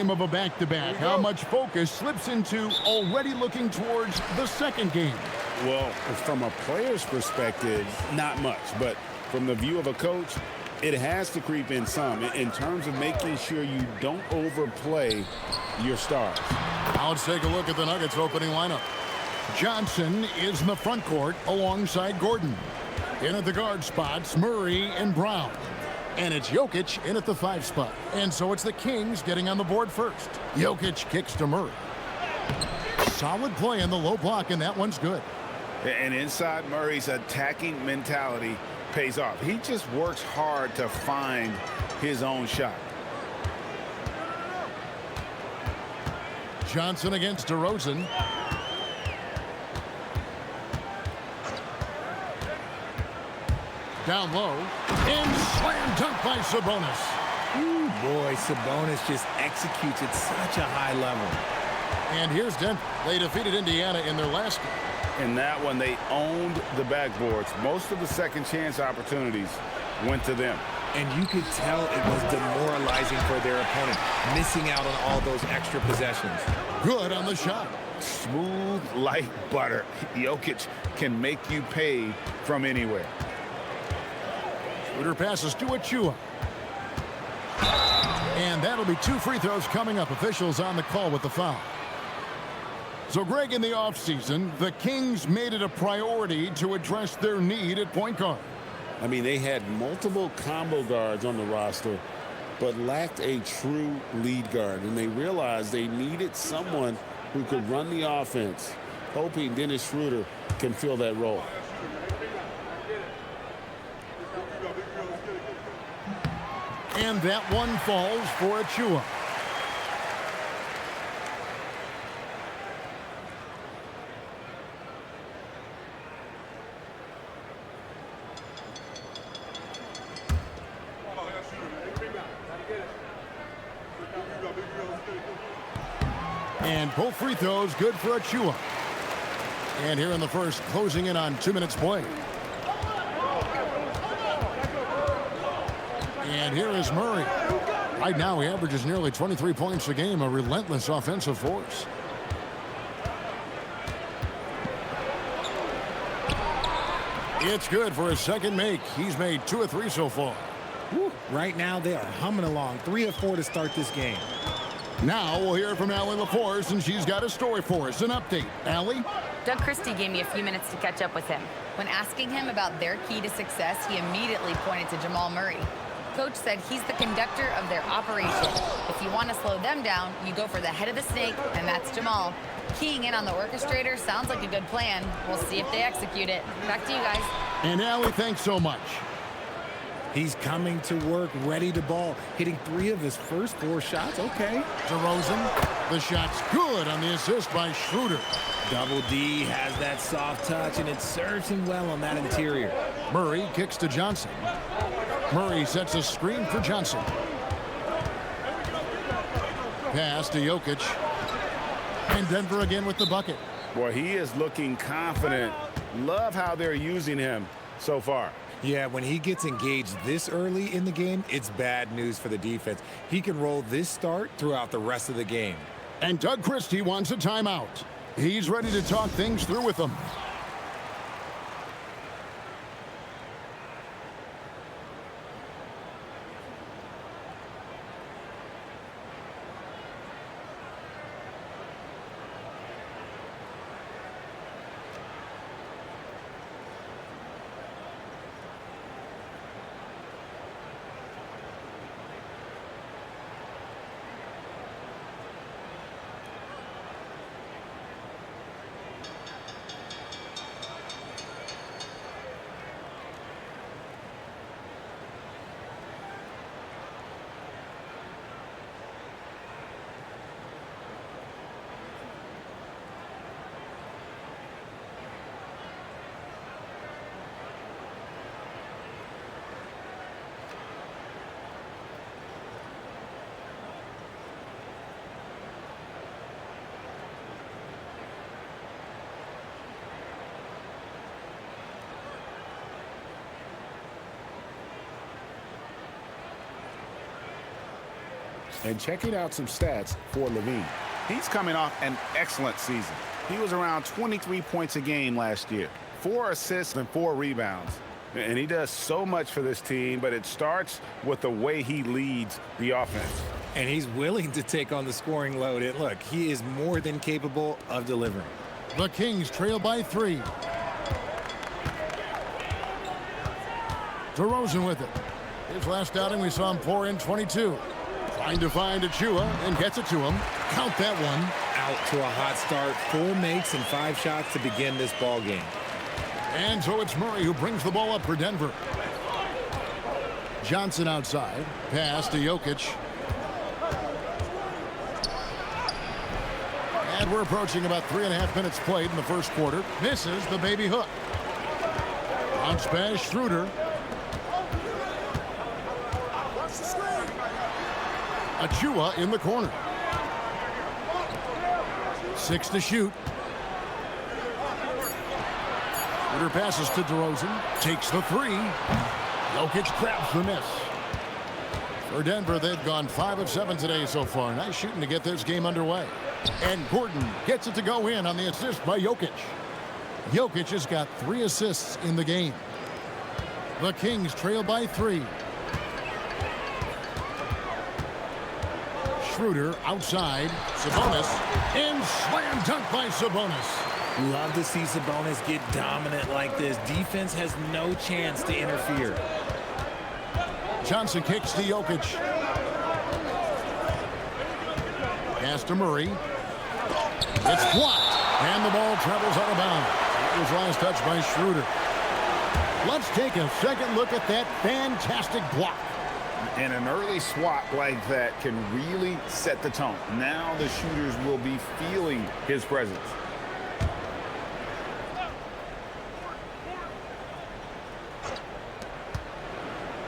game of a back-to-back. How much focus slips into already looking towards the second game? Well, from a player's perspective, not much. But from the view of a coach, it has to creep in some in terms of making sure you don't overplay your stars. Now let's take a look at the Nuggets opening lineup. Johnson is in the front court alongside Gordon. In at the guard spots, Murray and Brown. And it's Jokic in at the 5 spot. And so it's the Kings getting on the board first. Jokic kicks to Murray. Solid play in the low block, and that one's good. And inside Murray's attacking mentality pays off. He just works hard to find his own shot. Johnson against DeRozan. Down low. And slam dunk by Sabonis. Ooh, boy, Sabonis just executes at such a high level. And here's Denver. They defeated Indiana in their last game. In that one, they owned the backboards. Most of the second chance opportunities went to them. And you could tell it was demoralizing for their opponent, missing out on all those extra possessions. Good on the shot. Smooth like butter. Jokic can make you pay from anywhere. Shooter passes to Achua. And that'll be 2 free throws coming up. Officials on the call with the foul. So, Greg, in the offseason, the Kings made it a priority to address their need at point guard. I mean, they had multiple combo guards on the roster, but lacked a true lead guard. And they realized they needed someone who could run the offense, hoping Dennis Schroeder can fill that role. And that one falls for Achua. And both free throws good for Achua. And here in the first, closing in on 2 minutes play. And here is Murray. Right now, he averages nearly 23 points a game, a relentless offensive force. It's good for his second make. He's made 2 of 3 so far. Woo. Right now, they are humming along. 3 of 4 to start this game. Now we'll hear from Allie LaForce, and she's got a story for us. An update. Allie? Doug Christie gave me a few minutes to catch up with him. When asking him about their key to success, he immediately pointed to Jamal Murray. Coach said he's the conductor of their operation. If you want to slow them down, you go for the head of the snake, and that's Jamal. Keying in on the orchestrator sounds like a good plan. We'll see if they execute it. Back to you guys. And Allie, thanks so much. He's coming to work, ready to ball, hitting 3 of his first 4 shots. Okay. DeRozan, the shot's good on the assist by Schroeder. Double D has that soft touch, and it serves him well on that interior. Murray kicks to Johnson. Murray sets a screen for Johnson. Pass to Jokic. And Denver again with the bucket. Boy, he is looking confident. Love how they're using him so far. Yeah, when he gets engaged this early in the game, it's bad news for the defense. He can roll this start throughout the rest of the game. And Doug Christie wants a timeout. He's ready to talk things through with them. And checking out some stats for Levine. He's coming off an excellent season. He was around 23 points a game last year, 4 assists and 4 rebounds. And he does so much for this team, but it starts with the way he leads the offense. And he's willing to take on the scoring load. And look, he is more than capable of delivering. The Kings trail by 3. DeRozan with it. His last outing, we saw him pour in 22. Trying to find Achua and gets it to him. Count that one. Out to a hot start. 4 makes and 5 shots to begin this ball game. And so it's Murray who brings the ball up for Denver. Johnson outside. Pass to Jokic. And we're approaching about 3.5 minutes played in the first quarter. Misses the baby hook. Bounce pass, Schroeder. Achua in the corner. 6 to shoot. Schroeder passes to DeRozan. Takes the 3. Jokic grabs the miss. For Denver, they've gone 5 of 7 today so far. Nice shooting to get this game underway. And Gordon gets it to go in on the assist by Jokic. Jokic has got 3 assists in the game. The Kings trail by 3. Schroeder outside. Sabonis. And slam dunk by Sabonis. Love to see Sabonis get dominant like this. Defense has no chance to interfere. Johnson kicks to Jokic. Pass to Murray. It's blocked. And the ball travels out of bounds. It was last touch by Schroeder. Let's take a second look at that fantastic block. And an early swat like that can really set the tone. Now the shooters will be feeling his presence.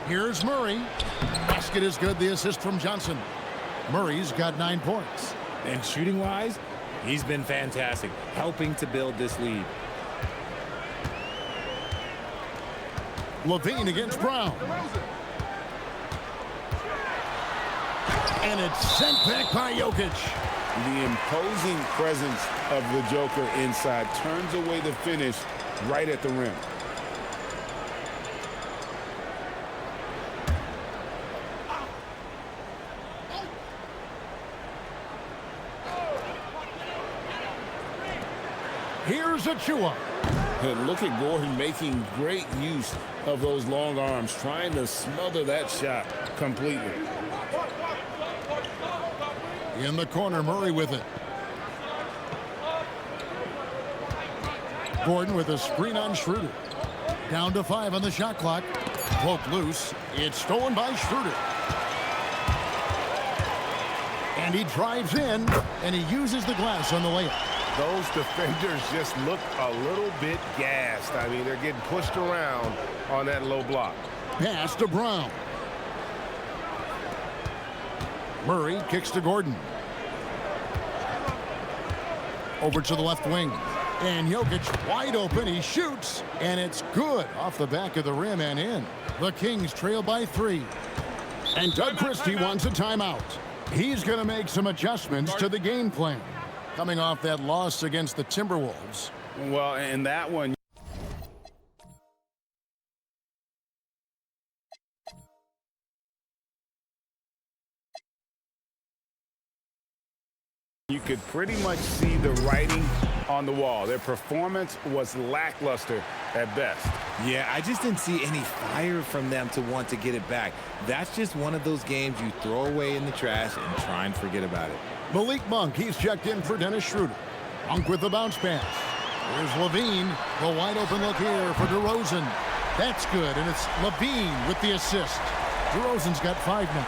Here's Murray. Basket is good. The assist from Johnson. Murray's got 9 points. And shooting-wise, he's been fantastic, helping to build this lead. Levine against Brown. And it's sent back by Jokic. The imposing presence of the Joker inside turns away the finish right at the rim. Here's Achua. And look at Gordon making great use of those long arms, trying to smother that shot completely. In the corner, Murray with it. Gordon with a screen on Schroeder. Down to 5 on the shot clock. Poke loose. It's stolen by Schroeder. And he drives in, and he uses the glass on the layup. Those defenders just look a little bit gassed. I mean, they're getting pushed around on that low block. Pass to Brown. Murray kicks to Gordon. Over to the left wing. And Jokic wide open. He shoots. And it's good off the back of the rim and in. The Kings trail by 3. And Doug Christie wants a timeout. He's going to make some adjustments to the game plan. Coming off that loss against the Timberwolves. Well, in that one, you could pretty much see the writing on the wall. Their performance was lackluster at best. Yeah, I just didn't see any fire from them to want to get it back. That's just one of those games you throw away in the trash and try and forget about it. Malik Monk, he's checked in for Dennis Schroeder. Monk with the bounce pass. Here's Levine. The wide open look here for DeRozan. That's good, and it's Levine with the assist. DeRozan's got 5 now.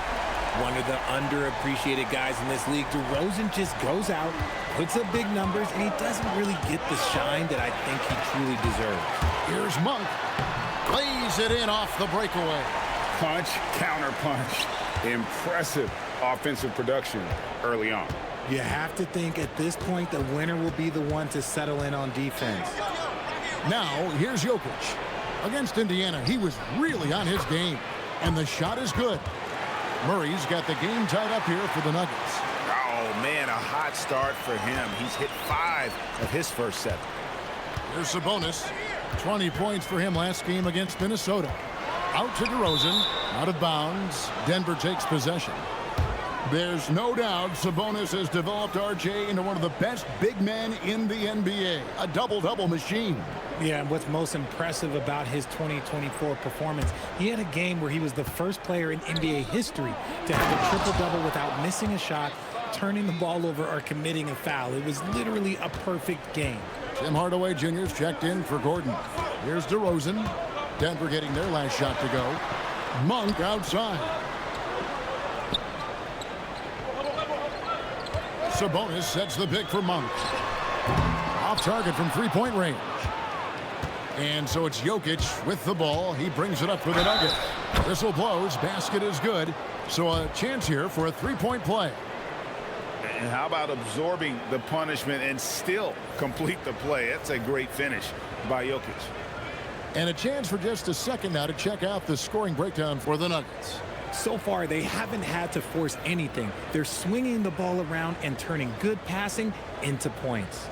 One of the underappreciated guys in this league. DeRozan just goes out, puts up big numbers, and he doesn't really get the shine that I think he truly deserves. Here's Monk. Lays it in off the breakaway. Punch, counter punch. Impressive offensive production early on. You have to think at this point the winner will be the one to settle in on defense. Now, here's Jokic. Against Indiana, he was really on his game. And the shot is good. Murray's got the game tied up here for the Nuggets. Oh, man, a hot start for him. He's hit 5 of his first 7. Here's Sabonis. 20 points for him last game against Minnesota. Out to DeRozan. Out of bounds. Denver takes possession. There's no doubt Sabonis has developed RJ into one of the best big men in the NBA. A double-double machine. Yeah, and what's most impressive about his 2024 performance, he had a game where he was the first player in NBA history to have a triple-double without missing a shot, turning the ball over, or committing a foul. It was literally a perfect game. Tim Hardaway Jr.'s checked in for Gordon. Here's DeRozan. Denver getting their last shot to go. Monk outside. Sabonis sets the pick for Monk. Off target from three-point range. And so it's Jokic with the ball. He brings it up for the Nuggets. Whistle blows. Basket is good. So a chance here for a three-point play. And how about absorbing the punishment and still complete the play? That's a great finish by Jokic. And a chance for just a second now to check out the scoring breakdown for the Nuggets. So far, they haven't had to force anything. They're swinging the ball around and turning good passing into points.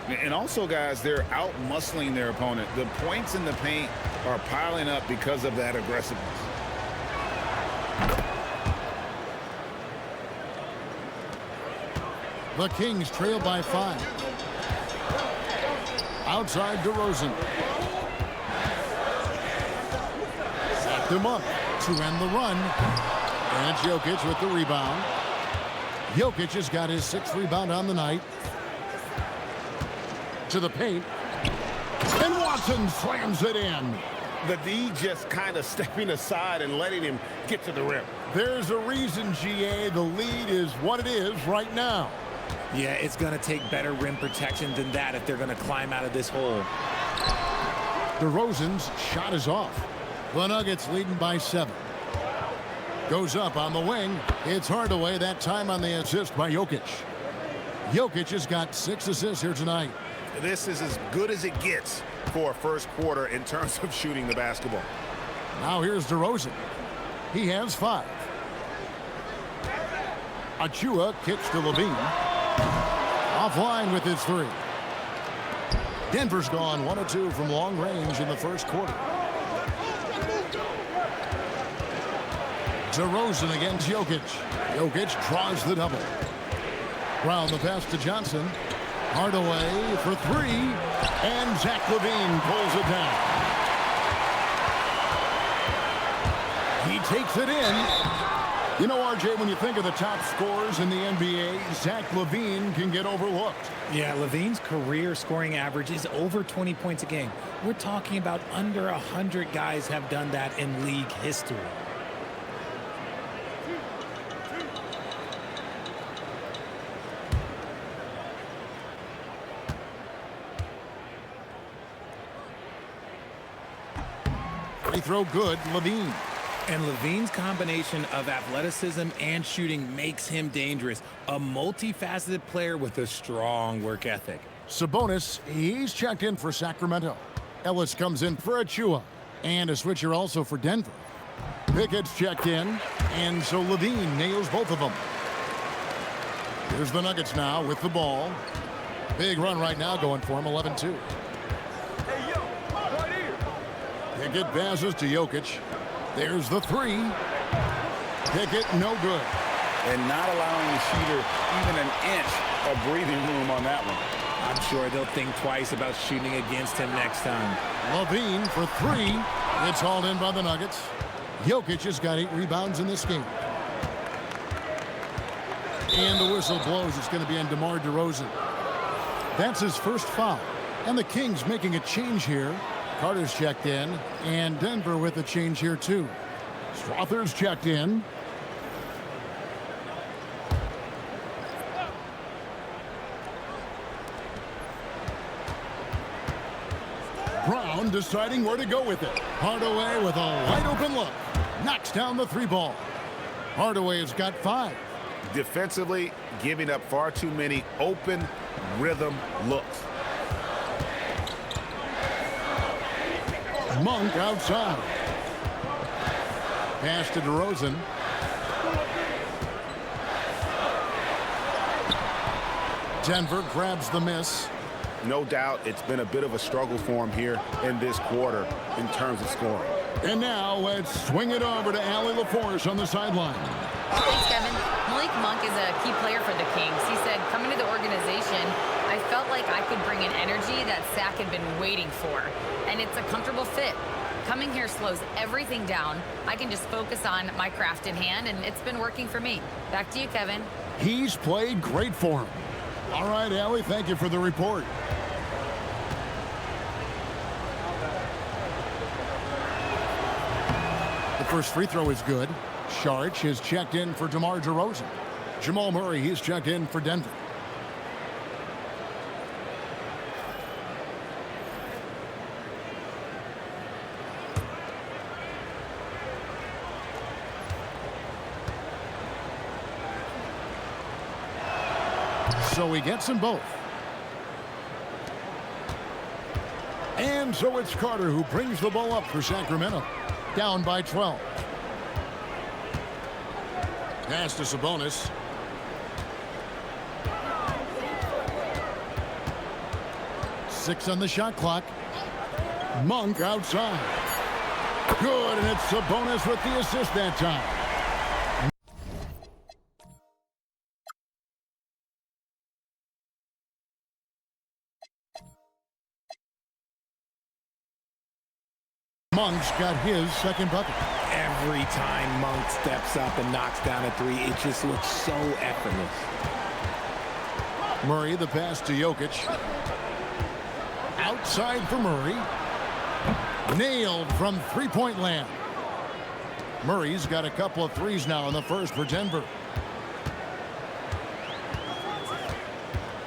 And also, guys, they're out-muscling their opponent. The points in the paint are piling up because of that aggressiveness. The Kings trail by 5. Outside DeRozan. Sacked him up to end the run. And it's Jokic with the rebound. Jokic has got his 6th rebound on the night. To the paint. And Watson slams it in. The D just kind of stepping aside and letting him get to the rim. There's a reason, GA, the lead is what it is right now. Yeah, it's going to take better rim protection than that if they're going to climb out of this hole. DeRozan's shot is off. The Nuggets leading by 7. Goes up on the wing. It's Hardaway, that time on the assist by Jokic. Jokic has got 6 assists here tonight. This is as good as it gets for a first quarter in terms of shooting the basketball. Now here's DeRozan. He has 5. Achua kicks to Levine. Offline with his 3. Denver's gone 1 of 2 from long range in the first quarter. DeRozan against Jokic. Jokic draws the double. Brown the pass to Johnson. Hardaway for 3. And Zach LaVine pulls it down. He takes it in. You know, RJ, when you think of the top scorers in the NBA, Zach LaVine can get overlooked. Yeah, LaVine's career scoring average is over 20 points a game. We're talking about under 100 guys have done that in league history. Free throw good, LaVine. And LaVine's combination of athleticism and shooting makes him dangerous. A multifaceted player with a strong work ethic. Sabonis, he's checked in for Sacramento. Ellis comes in for Achua. And a switcher also for Denver. Pickett's checked in. And so LaVine nails both of them. Here's the Nuggets now with the ball. Big run right now going for him, 11-2. Pickett passes to Jokic. There's the 3. Pickett, no good. And not allowing the shooter even an inch of breathing room on that one. I'm sure they'll think twice about shooting against him next time. LaVine for 3. It's hauled in by the Nuggets. Jokic has got 8 rebounds in this game. And the whistle blows. It's going to be on DeMar DeRozan. That's his first foul. And the Kings making a change here. Carter's checked in, and Denver with a change here too. Strother's checked in. Brown deciding where to go with it. Hardaway with a wide open look. Knocks down the 3 ball. Hardaway has got 5. Defensively, giving up far too many open rhythm looks. Monk outside. Pass to DeRozan. Denver grabs the miss. No doubt it's been a bit of a struggle for him here in this quarter in terms of scoring. And now let's swing it over to Allie LaForce on the sideline. Thanks, Kevin. Malik Monk is a key player for the Kings. He said, coming to the organization, I felt like I could bring an energy that Sac had been waiting for. And it's a comfortable fit. Coming here slows everything down. I can just focus on my craft in hand, and it's been working for me. Back to you, Kevin. He's played great for him. All right, Allie, thank you for the report. The first free throw is good. Sharch is checked in for DeMar DeRozan. Jamal Murray, he's checked in for Denver. So he gets them both. And so it's Carter who brings the ball up for Sacramento. Down by 12. Pass to Sabonis. Six on the shot clock. Monk outside. Good, and it's Sabonis with the assist that time. Monk's got his second bucket. Every time Monk steps up and knocks down a three, it just looks so effortless. Murray, the pass to Jokic. Outside for Murray. Nailed from three-point land. Murray's got a couple of threes now in the first for Denver.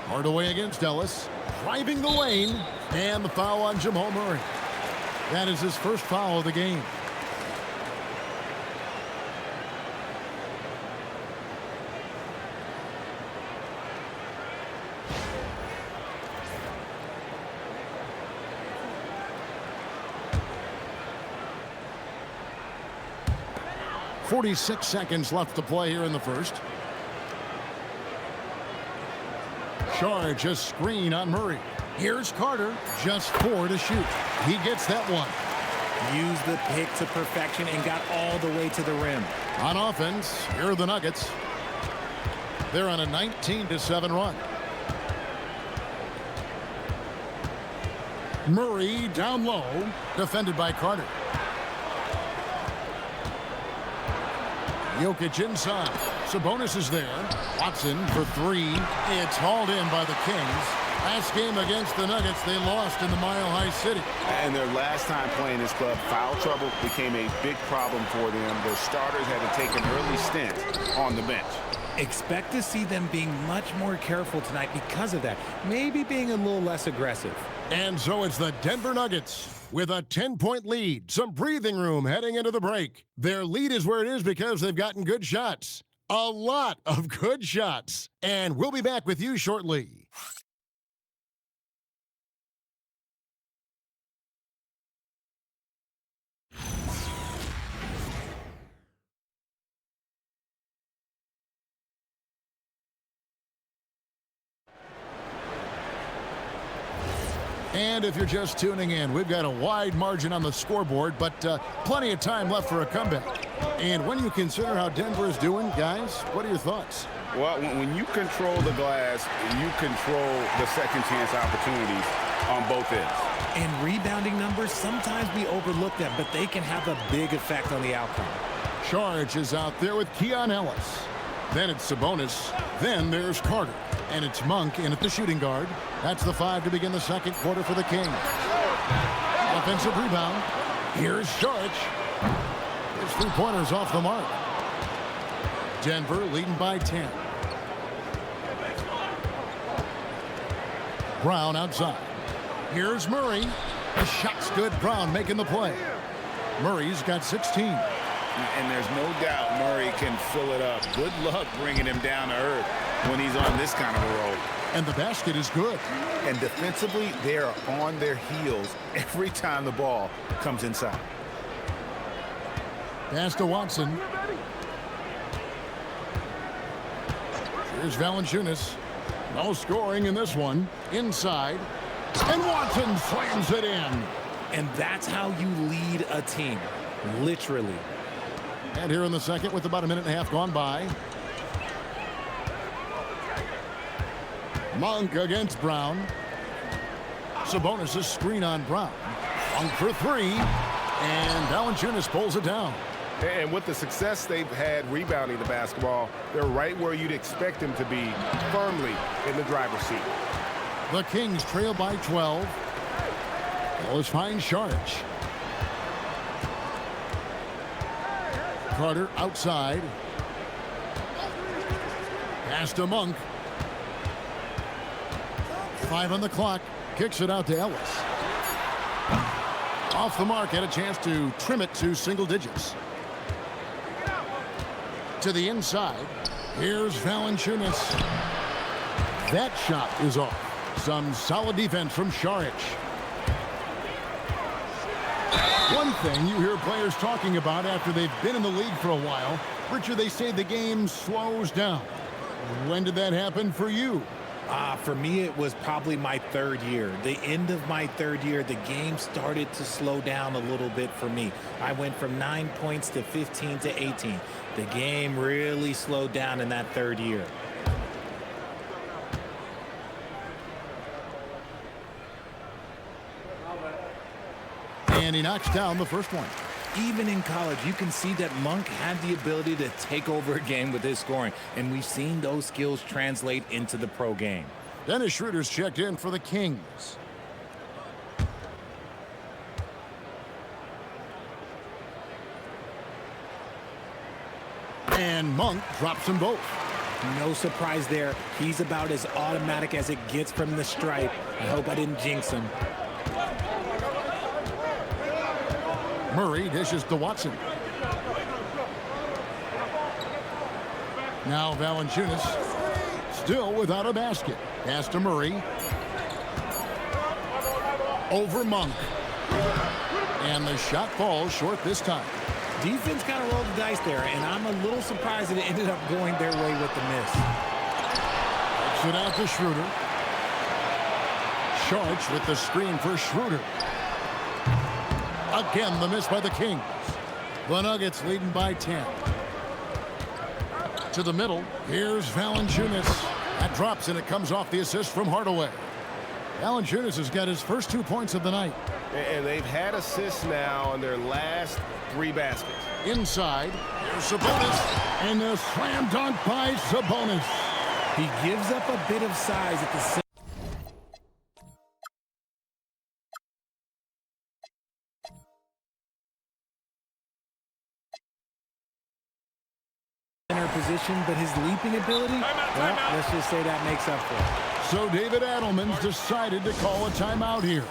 Hardaway against Ellis. Driving the lane. And the foul on Jamal Murray. That is his first foul of the game. .46 seconds left to play here in the first. Charge a screen on Murray. Here's Carter, just 4 to shoot. He gets that one. Used the pick to perfection and got all the way to the rim. On offense, here are the Nuggets. They're on a 19-7 run. Murray down low, defended by Carter. Jokic inside. Sabonis is there. Watson for three. It's hauled in by the Kings. Last game against the Nuggets, they lost in the Mile High City. And their last time playing this club, foul trouble became a big problem for them. Their starters had to take an early stint on the bench. Expect to see them being much more careful tonight because of that. Maybe being a little less aggressive. And so it's the Denver Nuggets with a 10-point lead. Some breathing room heading into the break. Their lead is where it is because they've gotten good shots. A lot of good shots. And we'll be back with you shortly. And if you're just tuning in, we've got a wide margin on the scoreboard, but plenty of time left for a comeback. And when you consider how Denver is doing, guys, what are your thoughts? Well, when you control the glass, you control the second chance opportunities on both ends. And rebounding numbers, sometimes we overlook them, but they can have a big effect on the outcome. Charge is out there with Keon Ellis. Then it's Sabonis. Then there's Carter. And it's Monk in at the shooting guard. That's the 5 to begin the second quarter for the Kings. Offensive rebound. Here's Sharch. His three-pointers off the mark. Denver leading by 10. Brown outside. Here's Murray. The shot's good. Brown making the play. Murray's got 16. And there's no doubt Murray can fill it up. Good luck bringing him down to earth when he's on this kind of a roll. And the basket is good. And defensively, they are on their heels every time the ball comes inside. Pass to Watson. Here's Valanciunas. No scoring in this one. Inside. And Watson slams it in. And that's how you lead a team. Literally. And here in the second with about a minute and a half gone by. Monk against Brown. Sabonis' screen on Brown. Monk for three. And Valanciunas pulls it down. And with the success they've had rebounding the basketball, they're right where you'd expect them to be, firmly in the driver's seat. The Kings trail by 12. Ellis finds Saric. Carter outside. Pass to Monk. 5 on the clock. Kicks it out to Ellis. Off the mark, had a chance to trim it to single digits. To the inside. Here's Valanciunas. That shot is off. Some solid defense from Saric. One thing you hear players talking about after they've been in the league for a while, Richard, they say the game slows down. When did that happen for you? For me, it was probably my third year. The end of my third year, the game started to slow down a little bit for me. I went from 9 points to 15 to 18. The game really slowed down in that third year. And he knocks down the first one. Even in college, you can see that Monk had the ability to take over a game with his scoring, and we've seen those skills translate into the pro game. Dennis Schroeder's checked in for the Kings. And Monk drops them both. No surprise there. He's about as automatic as it gets from the stripe. I hope I didn't jinx him. Murray dishes to Watson. Now Valanciunas still without a basket. Pass to Murray. Over Monk. And the shot falls short this time. Defense kind of rolled the dice there, and I'm a little surprised that it ended up going their way with the miss. Takes it out to Schroeder. Saric with the screen for Schroeder. Again, the miss by the Kings. The Nuggets leading by 10. To the middle. Here's Valanciunas. That drops, and it comes off the assist from Hardaway. Valanciunas has got his first 2 points of the night. And they've had assists now on their last 3 baskets. Inside. Here's Sabonis. And a slam dunk by Sabonis. He gives up a bit of size at the center position, but his leaping ability, well, let's just say that makes up for it. So David Adelman's decided to call a timeout here.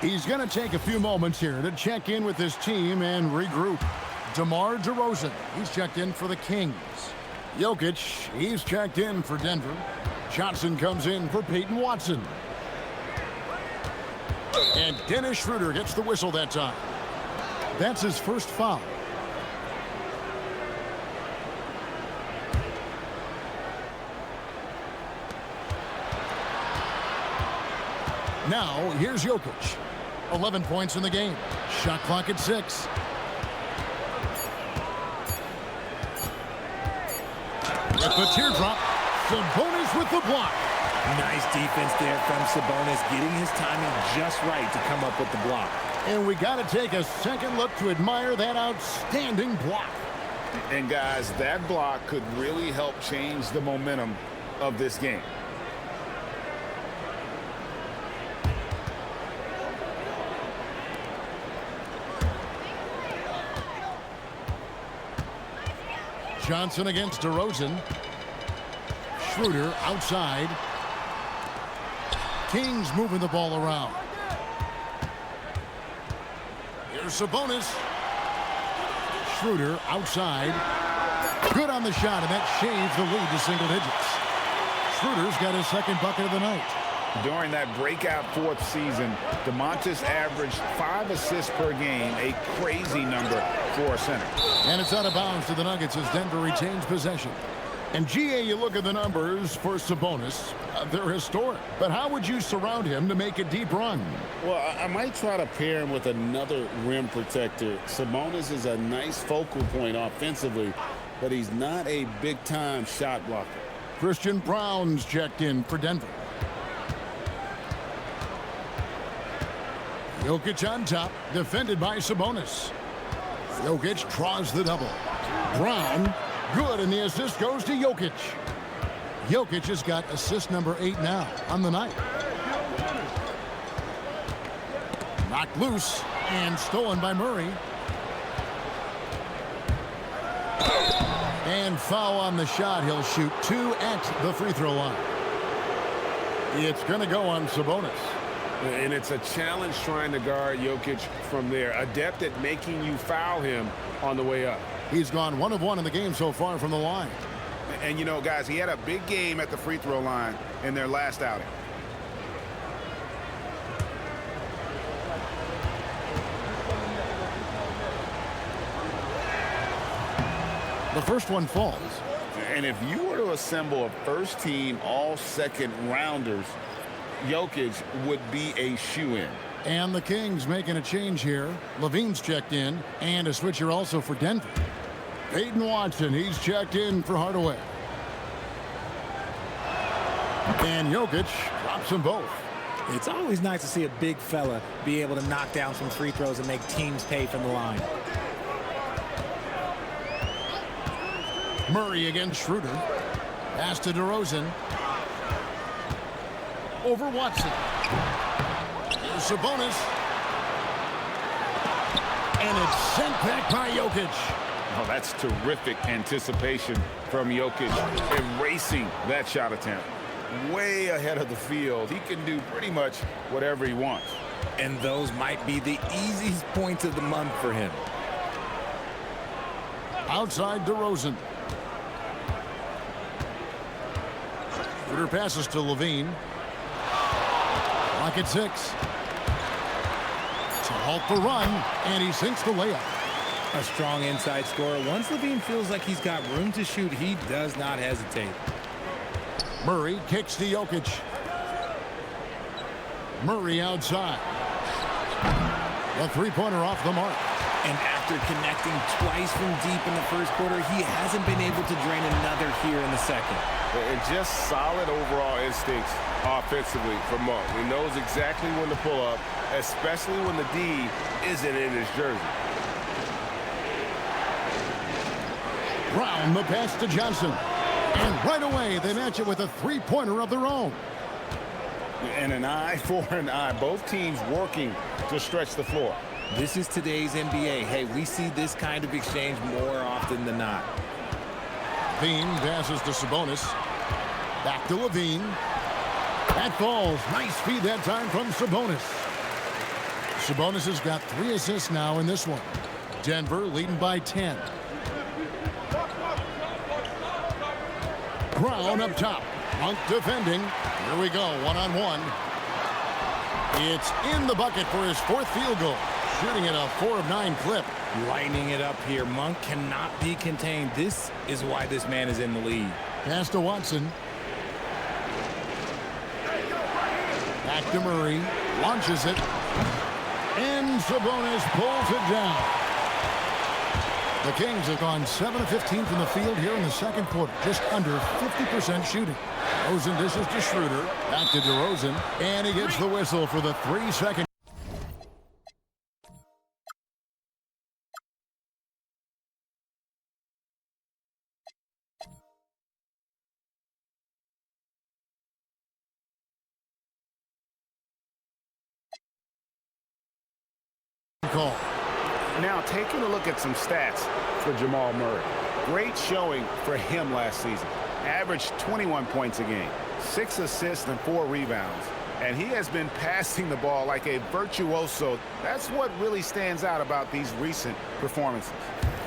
He's going to take a few moments here to check in with his team and regroup. DeMar DeRozan, he's checked in for the Kings. Jokic, he's checked in for Denver. Johnson comes in for Peyton Watson. And Dennis Schroeder gets the whistle that time. That's his first foul. Now, here's Jokic. 11 points in the game. Shot clock at 6. With the teardrop, Sabonis with the block. Nice defense there from Sabonis, getting his timing just right to come up with the block. And we got to take a second look to admire that outstanding block. And guys, that block could really help change the momentum of this game. Johnson against DeRozan. Schroeder outside. Kings moving the ball around. Here's Sabonis. Schroeder outside. Good on the shot, and that shaves the lead to single digits. Schroeder's got his second bucket of the night. During that breakout fourth season, DeMontis averaged 5 assists per game, a crazy number for a center. And it's out of bounds to the Nuggets as Denver retains possession. And GA, you look at the numbers for Sabonis. They're historic. But how would you surround him to make a deep run? Well, I might try to pair him with another rim protector. Sabonis is a nice focal point offensively, but he's not a big-time shot blocker. Christian Brown's checked in for Denver. Jokic on top, defended by Sabonis. Jokic draws the double. Brown, good, and the assist goes to Jokic. Jokic has got assist number 8 now on the night. Knocked loose and stolen by Murray. And foul on the shot. He'll shoot 2 at the free throw line. It's going to go on Sabonis. And it's a challenge trying to guard Jokic from there. Adept at making you foul him on the way up. He's gone 1 of 1 in the game so far from the line. And, you know, guys, he had a big game at the free throw line in their last outing. The first one falls. And if you were to assemble a first-team all-second rounders, Jokic would be a shoo-in. And the Kings making a change here. Levine's checked in, and a switcher also for Denver. Peyton Watson, he's checked in for Hardaway. And Jokic drops them both. It's always nice to see a big fella be able to knock down some free throws and make teams pay from the line. Murray against Schroeder. Pass to DeRozan. Over Watson. Sabonis. And it's sent back by Jokic. Oh, that's terrific anticipation from Jokic, erasing that shot attempt. Way ahead of the field. He can do pretty much whatever he wants. And those might be the easiest points of the month for him. Outside DeRozan. Schroeder passes to Levine. Clock at 6. To halt the run, and he sinks the layup. A strong inside scorer. Once Levine feels like he's got room to shoot, he does not hesitate. Murray kicks to Jokic. Murray outside. The three-pointer off the mark. And after connecting twice from deep in the first quarter, he hasn't been able to drain another here in the second. And just solid overall instincts offensively from Monk. He knows exactly when to pull up, especially when the D isn't in his jersey. Brown, the pass to Johnson. And right away, they match it with a three-pointer of their own. And an eye for an eye. Both teams working to stretch the floor. This is today's NBA. Hey, we see this kind of exchange more often than not. Levine passes to Sabonis. Back to Levine. That falls. Nice feed that time from Sabonis. Sabonis has got 3 assists now in this one. Denver leading by 10. Brown up top. Monk defending. Here we go, one-on-one. It's in the bucket for his 4th field goal. Shooting at a 4 of 9 clip. Lining it up here. Monk cannot be contained. This is why this man is in the lead. Pass to Watson. Back to Murray. Launches it. And Sabonis pulls it down. The Kings have gone 7 of 15 from the field here in the second quarter. Just under 50% shooting. DeRozan dishes to Schroeder. Back to DeRozan. And he gets the whistle for the 3-second. Call. Now, taking a look at some stats for Jamal Murray. Great showing for him last season. Averaged 21 points a game, 6 assists and 4 rebounds. And he has been passing the ball like a virtuoso. That's what really stands out about these recent performances.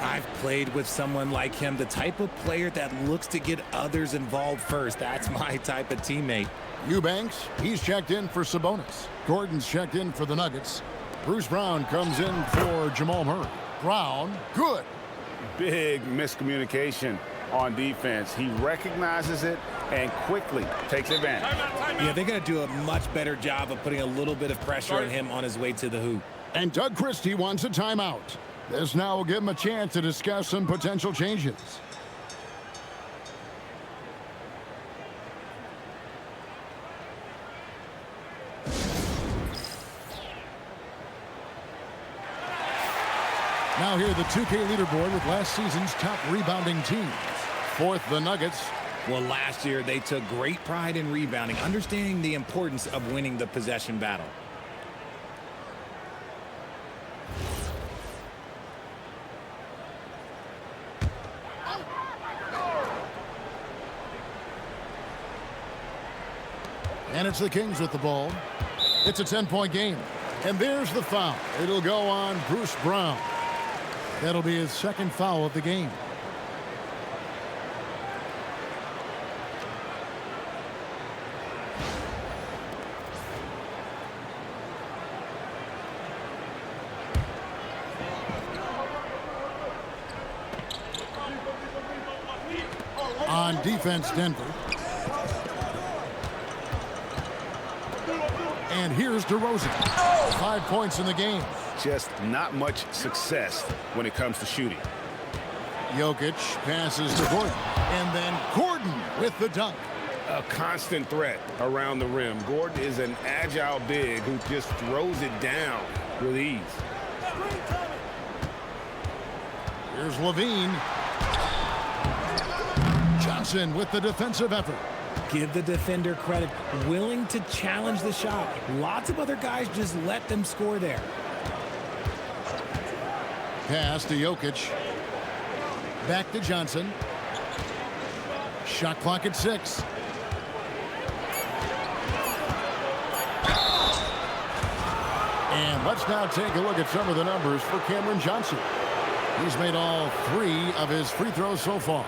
I've played with someone like him, the type of player that looks to get others involved first. That's my type of teammate. Eubanks, he's checked in for Sabonis. Gordon's checked in for the Nuggets. Bruce Brown comes in for Jamal Murray. Brown, good. Big miscommunication on defense. He recognizes it and quickly takes advantage. Yeah, they're going to do a much better job of putting a little bit of pressure on him on his way to the hoop. And Doug Christie wants a timeout. This now will give him a chance to discuss some potential changes. Now here, the 2K leaderboard with last season's top rebounding teams. Fourth, the Nuggets. Well, last year they took great pride in rebounding, understanding the importance of winning the possession battle. And it's the Kings with the ball. It's a 10-point game. And there's the foul. It'll go on Bruce Brown. That'll be his second foul of the game. On defense, Denver. And here's DeRozan. 5 points in the game. Just not much success when it comes to shooting. Jokic passes to Gordon. And then Gordon with the dunk. A constant threat around the rim. Gordon is an agile big who just throws it down with ease. Here's Levine. Johnson with the defensive effort. Give the defender credit. Willing to challenge the shot. Lots of other guys just let them score there. Pass to Jokic. Back to Johnson. Shot clock at 6. And let's now take a look at some of the numbers for Cameron Johnson. He's made all 3 of his free throws so far.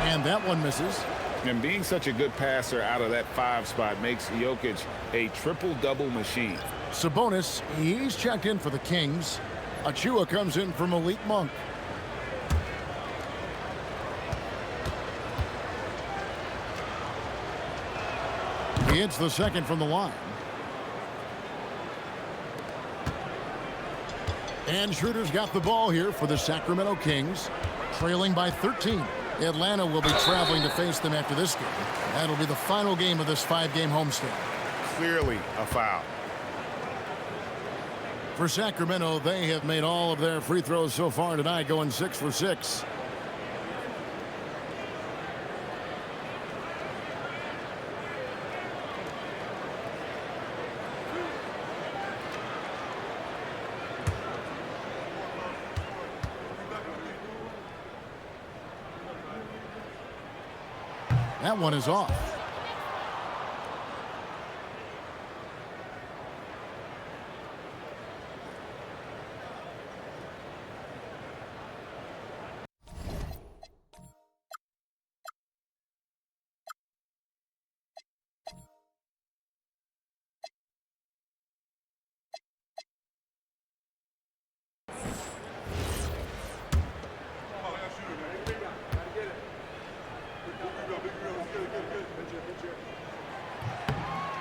And that one misses. And being such a good passer out of that 5 spot makes Jokic a triple-double machine. Sabonis, he's checked in for the Kings. Achua comes in for Malik Monk. He hits the second from the line. And Schroeder's got the ball here for the Sacramento Kings, trailing by 13. Atlanta will be traveling to face them after this game. That'll be the final game of this 5-game homestand. Clearly a foul. For Sacramento, they have made all of their free throws so far tonight, going 6 for 6. That one is off.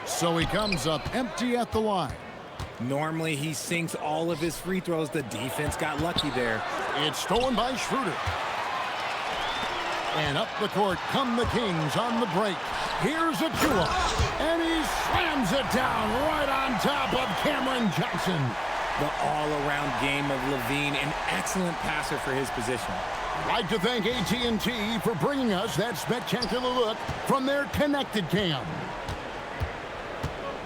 So he comes up empty at the line. Normally he sinks all of his free throws. The defense got lucky there. It's stolen by Schroeder. And up the court come the Kings on the break. Here's Achua. And he slams it down right on top of Cameron Johnson. The all-around game of Levine, an excellent passer for his position. I'd like to thank AT&T for bringing us that spectacular look from their connected cam.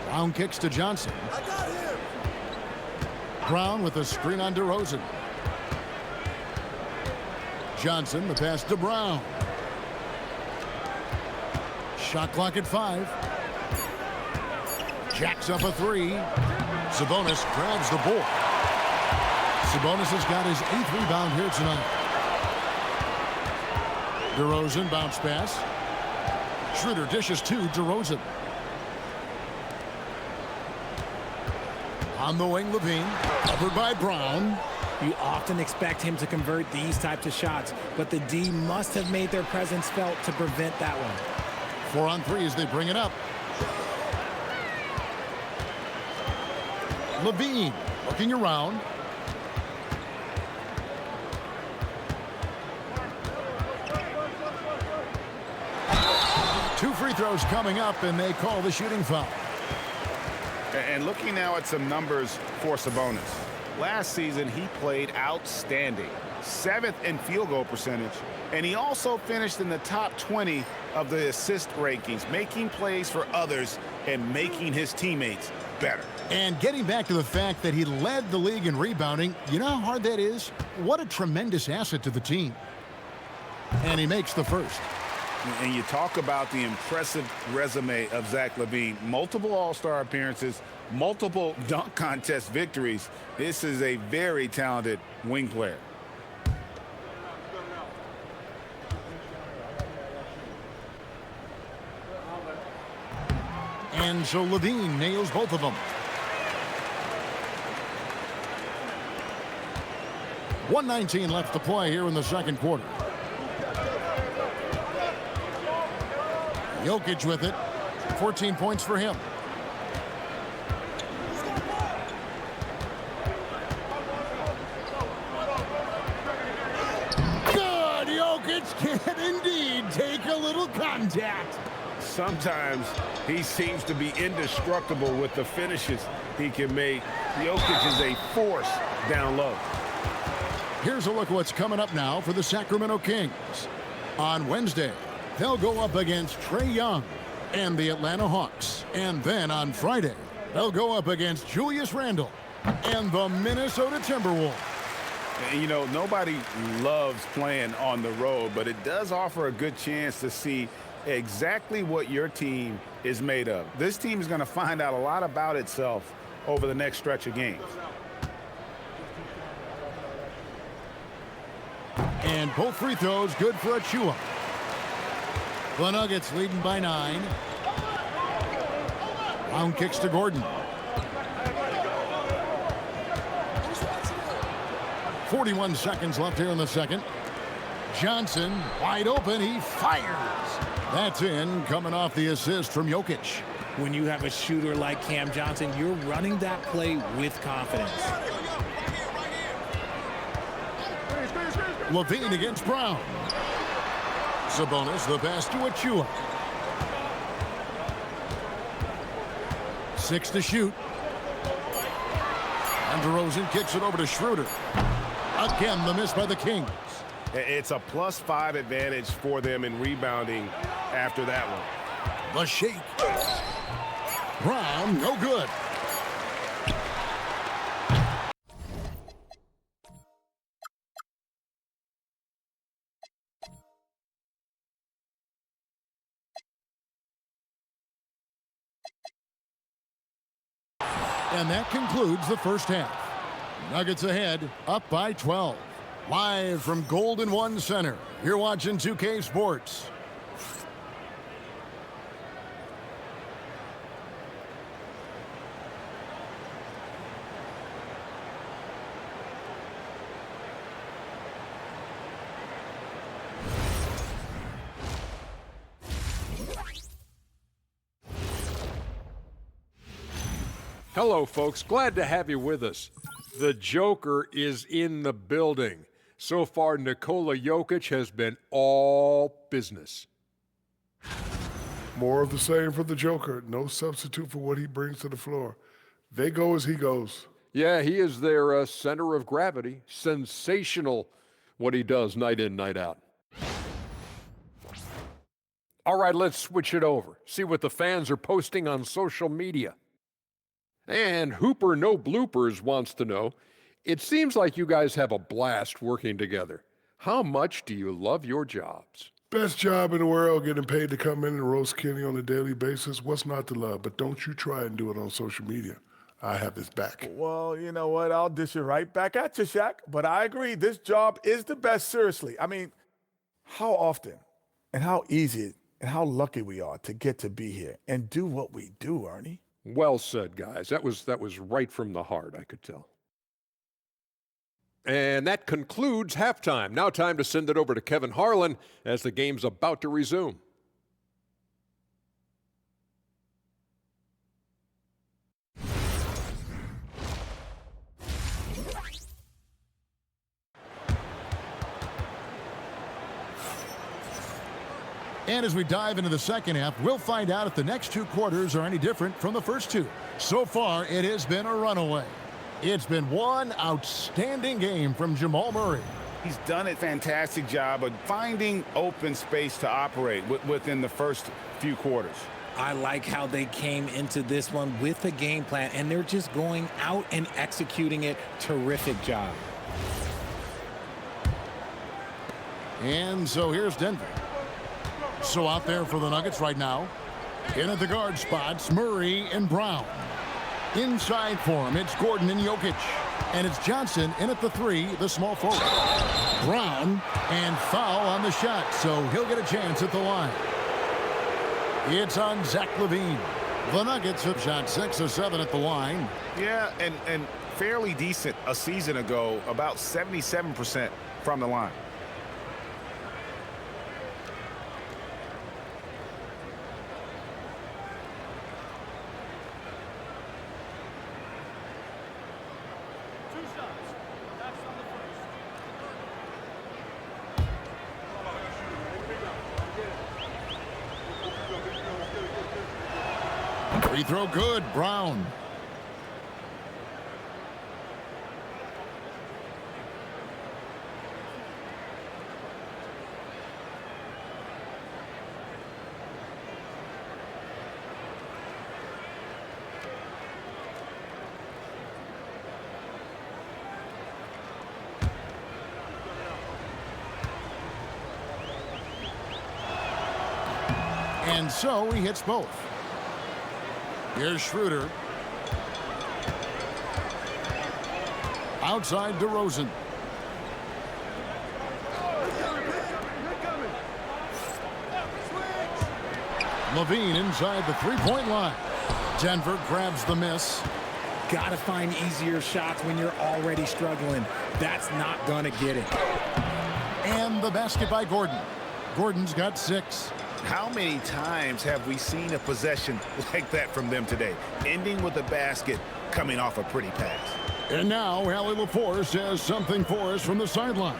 Brown kicks to Johnson. I got him. Brown with a screen on DeRozan. Johnson, the pass to Brown. Shot clock at 5. Jacks up a 3. Sabonis grabs the board. Sabonis has got his 8th rebound here tonight. DeRozan bounce pass. Schroeder dishes to DeRozan. On the wing, Levine. Covered by Brown. You often expect him to convert these types of shots, but the D must have made their presence felt to prevent that one. 4 on 3 as they bring it up. Levine looking around. Two free throws coming up, and they call the shooting foul. And looking now at some numbers for Sabonis. Last season, he played outstanding. 7th in field goal percentage. And he also finished in the top 20 of the assist rankings, making plays for others and making his teammates better. And getting back to the fact that he led the league in rebounding, you know how hard that is? What a tremendous asset to the team. And he makes the first. And you talk about the impressive resume of Zach LaVine. Multiple All-Star appearances, multiple dunk contest victories. This is a very talented wing player. And so LaVine nails both of them. .119 left to play here in the second quarter. Jokic with it. 14 points for him. Good! Jokic can indeed take a little contact. Sometimes he seems to be indestructible with the finishes he can make. Jokic is a force down low. Here's a look at what's coming up now for the Sacramento Kings. On Wednesday, they'll go up against Trae Young and the Atlanta Hawks. And then on Friday, they'll go up against Julius Randle and the Minnesota Timberwolves. And, you know, nobody loves playing on the road, but it does offer a good chance to see exactly what your team is made of. This team is going to find out a lot about itself over the next stretch of games. And both free throws good for Achua. The Nuggets leading by 9. Brown kicks to Gordon. 41 seconds left here in the second. Johnson wide open. He fires. That's in, coming off the assist from Jokic. When you have a shooter like Cam Johnson, you're running that play with confidence. Levine against Brown. Sabonis, the pass to Achua. 6 to shoot. And DeRozan kicks it over to Schroeder. Again, the miss by the Kings. It's a +5 advantage for them in rebounding after that one. The shake. Brown, no good. And that concludes the first half. Nuggets ahead, up by 12. Live from Golden One Center, you're watching 2K Sports. Hello, folks. Glad to have you with us. The Joker is in the building. So far, Nikola Jokic has been all business. More of the same for the Joker. No substitute for what he brings to the floor. They go as he goes. Yeah, he is their center of gravity. Sensational what he does night in, night out. All right, let's switch it over. See what the fans are posting on social media. And Hooper No Bloopers wants to know, it seems like you guys have a blast working together. How much do you love your jobs? Best job in the world, getting paid to come in and roast Kenny on a daily basis. What's not to love? But don't you try and do it on social media. I have his back. Well, you know what? I'll dish it right back at you, Shaq. But I agree, this job is the best, seriously. I mean, how often And how easy and how lucky we are to get to be here and do what we do, Ernie. Well said, guys. That was right from the heart, I could tell. And that concludes halftime. Now time to send it over to Kevin Harlan as the game's about to resume. And as we dive into the second half, we'll find out if the next two quarters are any different from the first two. So far, it has been a runaway. It's been one outstanding game from Jamal Murray. He's done a fantastic job of finding open space to operate within the first few quarters. I like how they came into this one with a game plan, and they're just going out and executing it. Terrific job. And so here's Denver. So out there for the Nuggets right now. In at the guard spots, Murray and Brown. Inside for him, it's Gordon and Jokic. And it's Johnson in at the three, the small forward. Brown, and foul on the shot, so he'll get a chance at the line. It's on Zach LaVine. The Nuggets have shot 6 of 7 at the line. Yeah, and fairly decent a season ago, about 77% from the line. Free throw good, Brown. And so he hits both. Here's Schroeder. Outside DeRozan. LaVine inside the three-point line. Denver grabs the miss. Got to find easier shots when you're already struggling. That's not going to get it. And the basket by Gordon. Gordon's got 6. How many times have we seen a possession like that from them today, ending with a basket coming off a pretty pass? And now Allie LaForce says something for us from the sideline.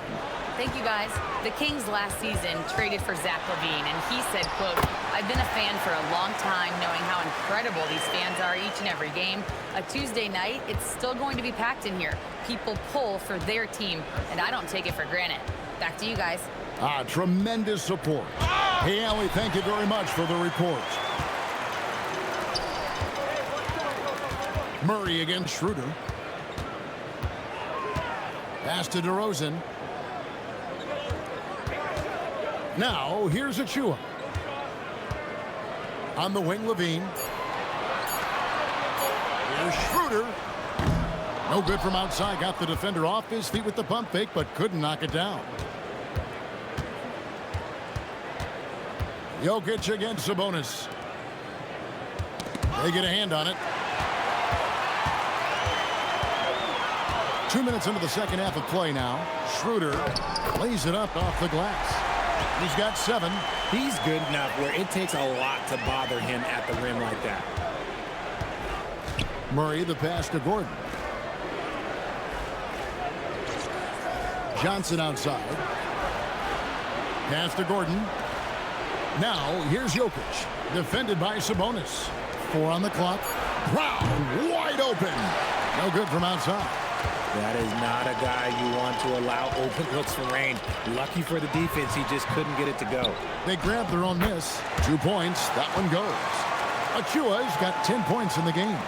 Thank you, guys. The Kings last season traded for Zach LaVine, and he said, quote, "I've been a fan for a long time, knowing how incredible these fans are each and every game. A Tuesday night, it's still going to be packed in here. People pull for their team, and I don't take it for granted." Back to you guys. Tremendous support. Hey, Allie, thank you very much for the report. Murray against Schroeder. Pass to DeRozan. Now, here's Achua. On the wing, LaVine. Here's Schroeder. No good from outside. Got the defender off his feet with the pump fake, but couldn't knock it down. Jokic against Sabonis. They get a hand on it. 2 minutes into the second half of play now. Schroeder lays it up off the glass. He's got 7. He's good enough where it takes a lot to bother him at the rim like that. Murray, the pass to Gordon. Johnson outside. Pass to Gordon. Now, here's Jokic. Defended by Sabonis. 4 on the clock. Brown wide open. No good from outside. That is not a guy you want to allow open looks from range. Lucky for the defense, he just couldn't get it to go. They grabbed their own miss. 2 points. That one goes. Achua's got 10 points in the game.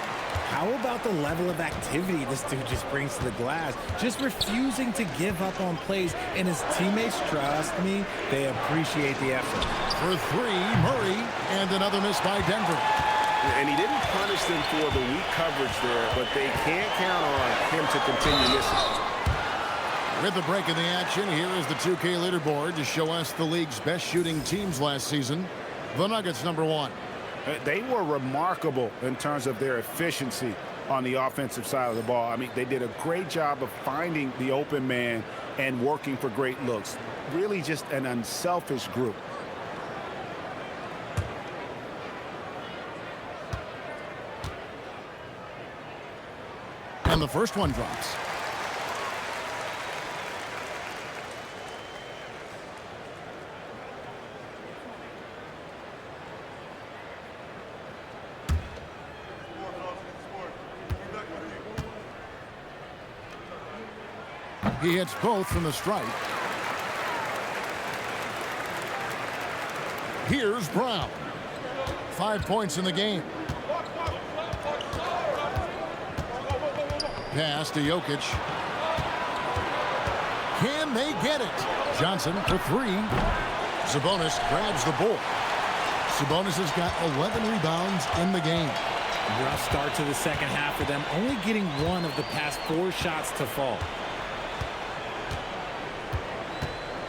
How about the level of activity this dude just brings to the glass? Just refusing to give up on plays, and his teammates, trust me, they appreciate the effort. For 3, Murray, and another miss by Denver. And he didn't punish them for the weak coverage there, but they can't count on him to continue missing. With the break in the action, here is the 2K leaderboard to show us the league's best shooting teams last season. The Nuggets, number 1. They were remarkable in terms of their efficiency on the offensive side of the ball. I mean, they did a great job of finding the open man and working for great looks. Really just an unselfish group. And the first one drops. He hits both from the stripe. Here's Brown. 5 points in the game. Pass to Jokic. Can they get it? Johnson for 3. Sabonis grabs the ball. Sabonis has got 11 rebounds in the game. Rough start to the second half for them, only getting 1 of the past 4 shots to fall.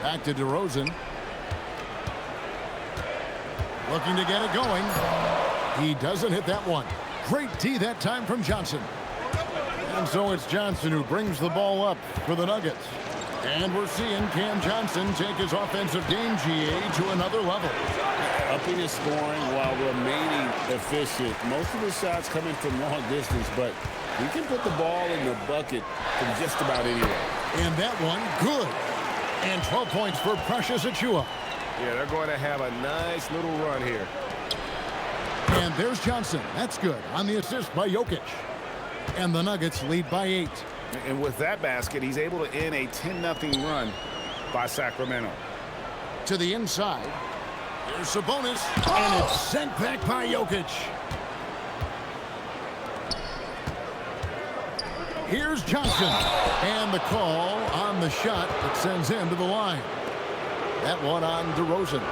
Back to DeRozan. Looking to get it going. He doesn't hit that one. Great D that time from Johnson. And so it's Johnson who brings the ball up for the Nuggets. And we're seeing Cam Johnson take his offensive game, GA, to another level. Upping his scoring while remaining efficient. Most of his shots coming from long distance, but he can put the ball in the bucket from just about anywhere. And that one, good. And 12 points for Precious Achiuwa. Yeah, they're going to have a nice little run here. And there's Johnson. That's good on the assist by Jokic. And the Nuggets lead by 8. And with that basket, he's able to end a 10-0 run by Sacramento. To the inside. Here's Sabonis. And it's sent back by Jokic. Here's Johnson. And the call on the shot that sends him to the line. That one on DeRozan.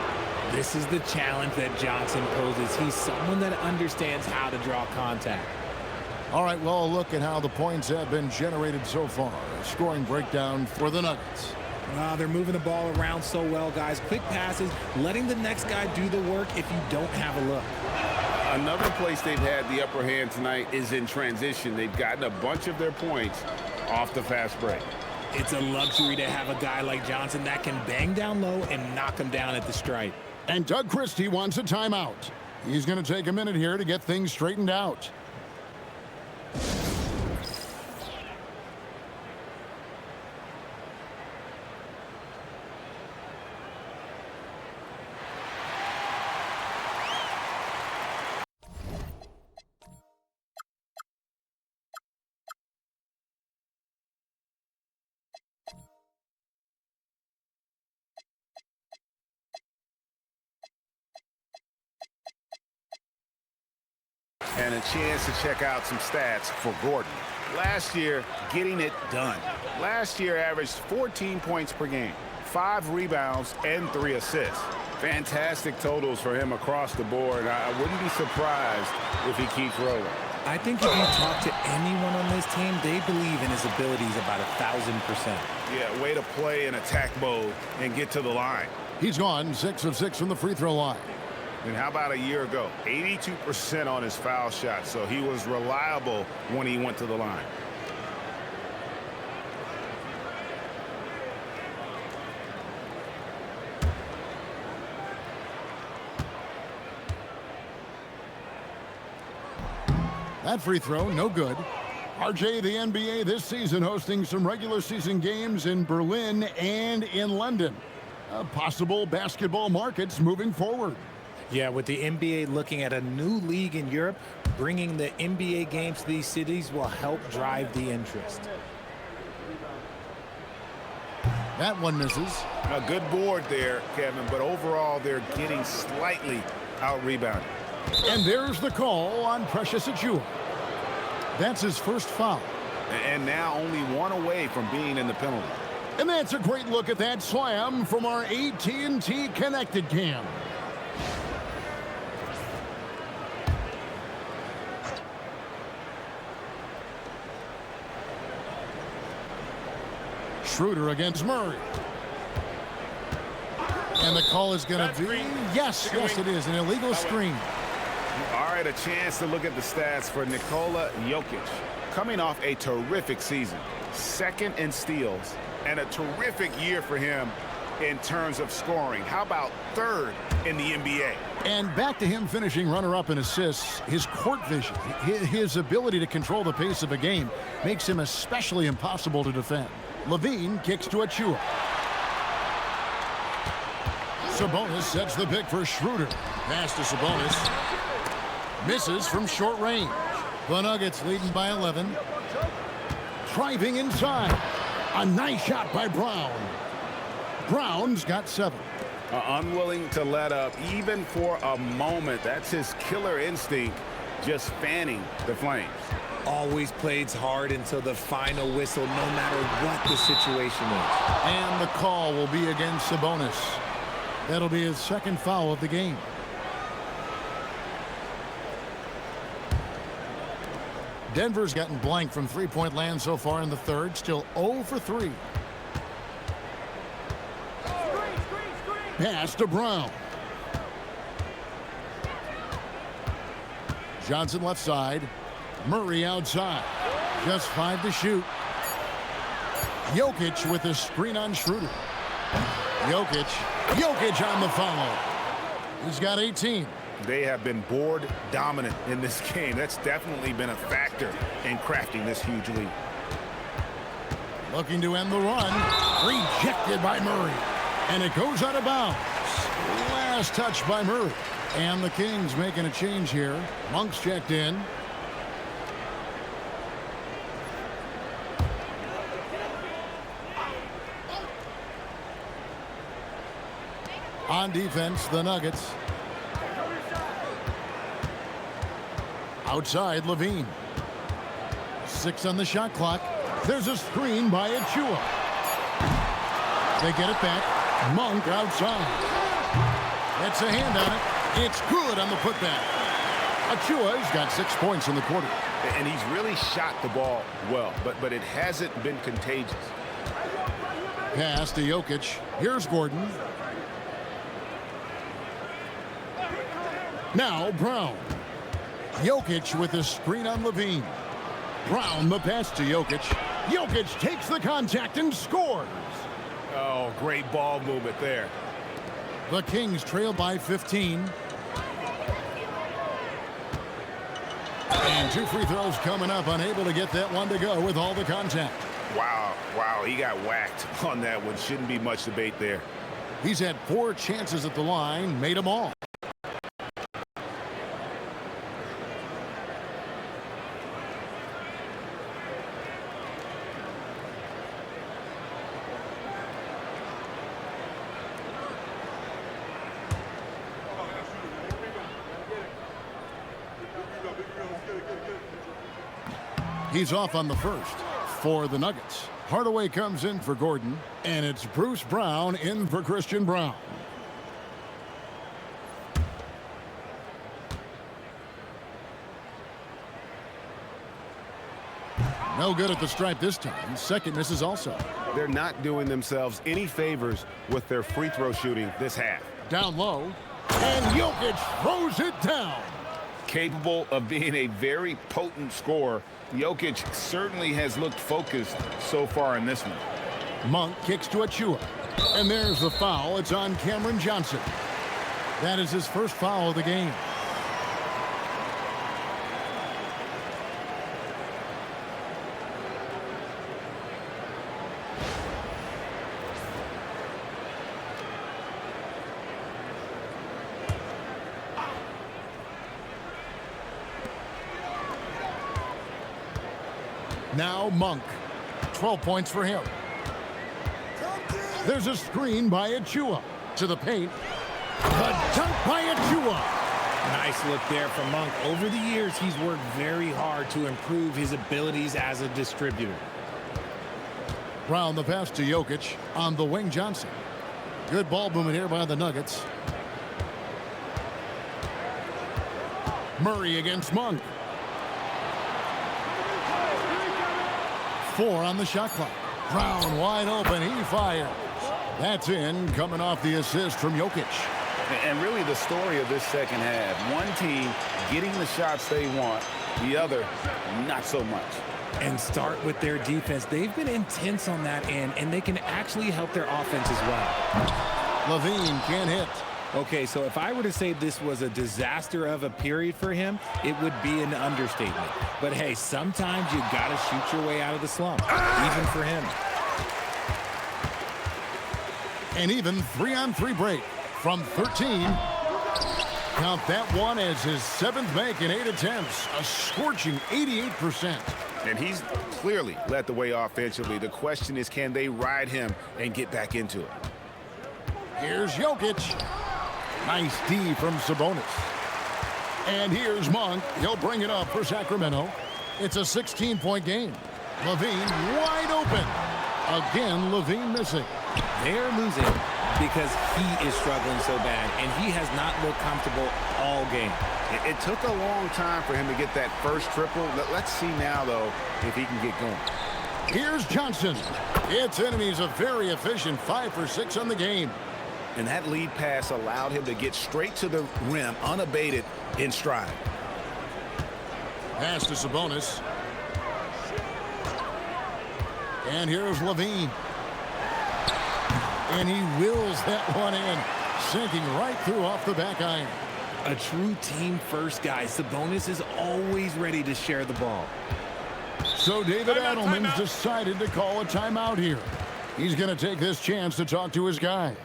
This is the challenge that Johnson poses. He's someone that understands how to draw contact. All right, well, a look at how the points have been generated so far. A scoring breakdown for the Nuggets. They're moving the ball around so well, guys. Quick passes, letting the next guy do the work if you don't have a look. Another place they've had the upper hand tonight is in transition. They've gotten a bunch of their points off the fast break. It's a luxury to have a guy like Johnson that can bang down low and knock him down at the stripe. And Doug Christie wants a timeout. He's going to take a minute here to get things straightened out. And a chance to check out some stats for Gordon. Last year, getting it done. Last year averaged 14 points per game, 5 rebounds, and 3 assists. Fantastic totals for him across the board. I wouldn't be surprised if he keeps rolling. I think if you talk to anyone on this team, they believe in his abilities about 1,000%. Yeah, way to play in attack mode and get to the line. He's gone 6 of 6 from the free throw line. And how about a year ago? 82% on his foul shot, so he was reliable when he went to the line. That free throw, no good. RJ, the NBA this season hosting some regular season games in Berlin and in London. Possible basketball markets moving forward. Yeah, with the NBA looking at a new league in Europe, bringing the NBA games to these cities will help drive the interest. That one misses. A good board there, Kevin, but overall they're getting slightly out-rebounded. And there's the call on Precious Achiuwa. That's his first foul. And now only 1 away from being in the penalty. And that's a great look at that slam from our AT&T Connected Cam. Schroeder against Murray. And the call is going to be, yes, it is, an illegal screen. All right, a chance to look at the stats for Nikola Jokic. Coming off a terrific season, second in steals, and a terrific year for him in terms of scoring. How about third in the NBA? And back to him finishing runner-up in assists. His court vision, his ability to control the pace of a game makes him especially impossible to defend. Levine kicks to Achua. Sabonis sets the pick for Schroeder. Pass to Sabonis. Misses from short range. The Nuggets leading by 11. Driving inside. A nice shot by Brown. Brown's got 7. Unwilling to let up even for a moment. That's his killer instinct, just fanning the flames. Always plays hard until the final whistle, no matter what the situation is. And the call will be against Sabonis. That'll be his second foul of the game. Denver's gotten blank from three-point land so far in the third. Still 0 for 3. Pass to Brown. Johnson left side. Murray outside. Just 5 to shoot. Jokic with a screen on Schroeder. Jokic on the follow. He's got 18. They have been board dominant in this game. That's definitely been a factor in crafting this huge lead. Looking to end the run. Rejected by Murray. And it goes out of bounds. Last touch by Murray. And the Kings making a change here. Monk's checked in. On defense, the Nuggets. Outside, Levine. 6 on the shot clock. There's a screen by Achua. They get it back. Monk outside. That's a hand on it. It's good on the putback. Achua's got 6 points in the quarter. And he's really shot the ball well, but it hasn't been contagious. Pass to Jokic. Here's Gordon. Now Brown. Jokic with a screen on Levine. Brown the pass to Jokic. Jokic takes the contact and scores. Oh, great ball movement there. The Kings trail by 15. And 2 free throws coming up. Unable to get that one to go with all the contact. Wow, he got whacked on that one. Shouldn't be much debate there. He's had 4 chances at the line, made them all. He's off on the first for the Nuggets. Hardaway comes in for Gordon, and it's Bruce Brown in for Christian Brown. No good at the stripe this time. Second misses also. They're not doing themselves any favors with their free throw shooting this half. Down low, and Jokic throws it down. Capable of being a very potent scorer, Jokic certainly has looked focused so far in this one. Monk kicks to Achua. And there's the foul. It's on Cameron Johnson. That is his first foul of the game. Now Monk. 12 points for him. There's a screen by Achua. To the paint. The dunk by Achua. Nice look there from Monk. Over the years, he's worked very hard to improve his abilities as a distributor. Brown the pass to Jokic. On the wing, Johnson. Good ball movement here by the Nuggets. Murray against Monk. 4 on the shot clock. Brown wide open. He fires. That's in, coming off the assist from Jokic. And really the story of this second half, one team getting the shots they want, the other not so much. And start with their defense. They've been intense on that end, and they can actually help their offense as well. LaVine can't hit. Okay, so if I were to say this was a disaster of a period for him, it would be an understatement. But hey, sometimes you got to shoot your way out of the slump, even for him. An even 3-on-3 break from 13. Count that one as his 7th make in 8 attempts. A scorching 88%. And he's clearly led the way offensively. The question is, can they ride him and get back into it? Here's Jokic. Nice D from Sabonis. And here's Monk. He'll bring it up for Sacramento. It's a 16-point game. LaVine wide open. Again, LaVine missing. They're losing because he is struggling so bad, and he has not looked comfortable all game. It took a long time for him to get that first triple. Let's see now, though, if he can get going. Here's Johnson. It's enemies a very efficient 5 for 6 on the game. And that lead pass allowed him to get straight to the rim, unabated, in stride. Pass to Sabonis. And here's LaVine. And he wills that one in, sinking right through off the back iron. A true team-first guy. Sabonis is always ready to share the ball. So David Adelman's decided to call a timeout here. He's going to take this chance to talk to his guys.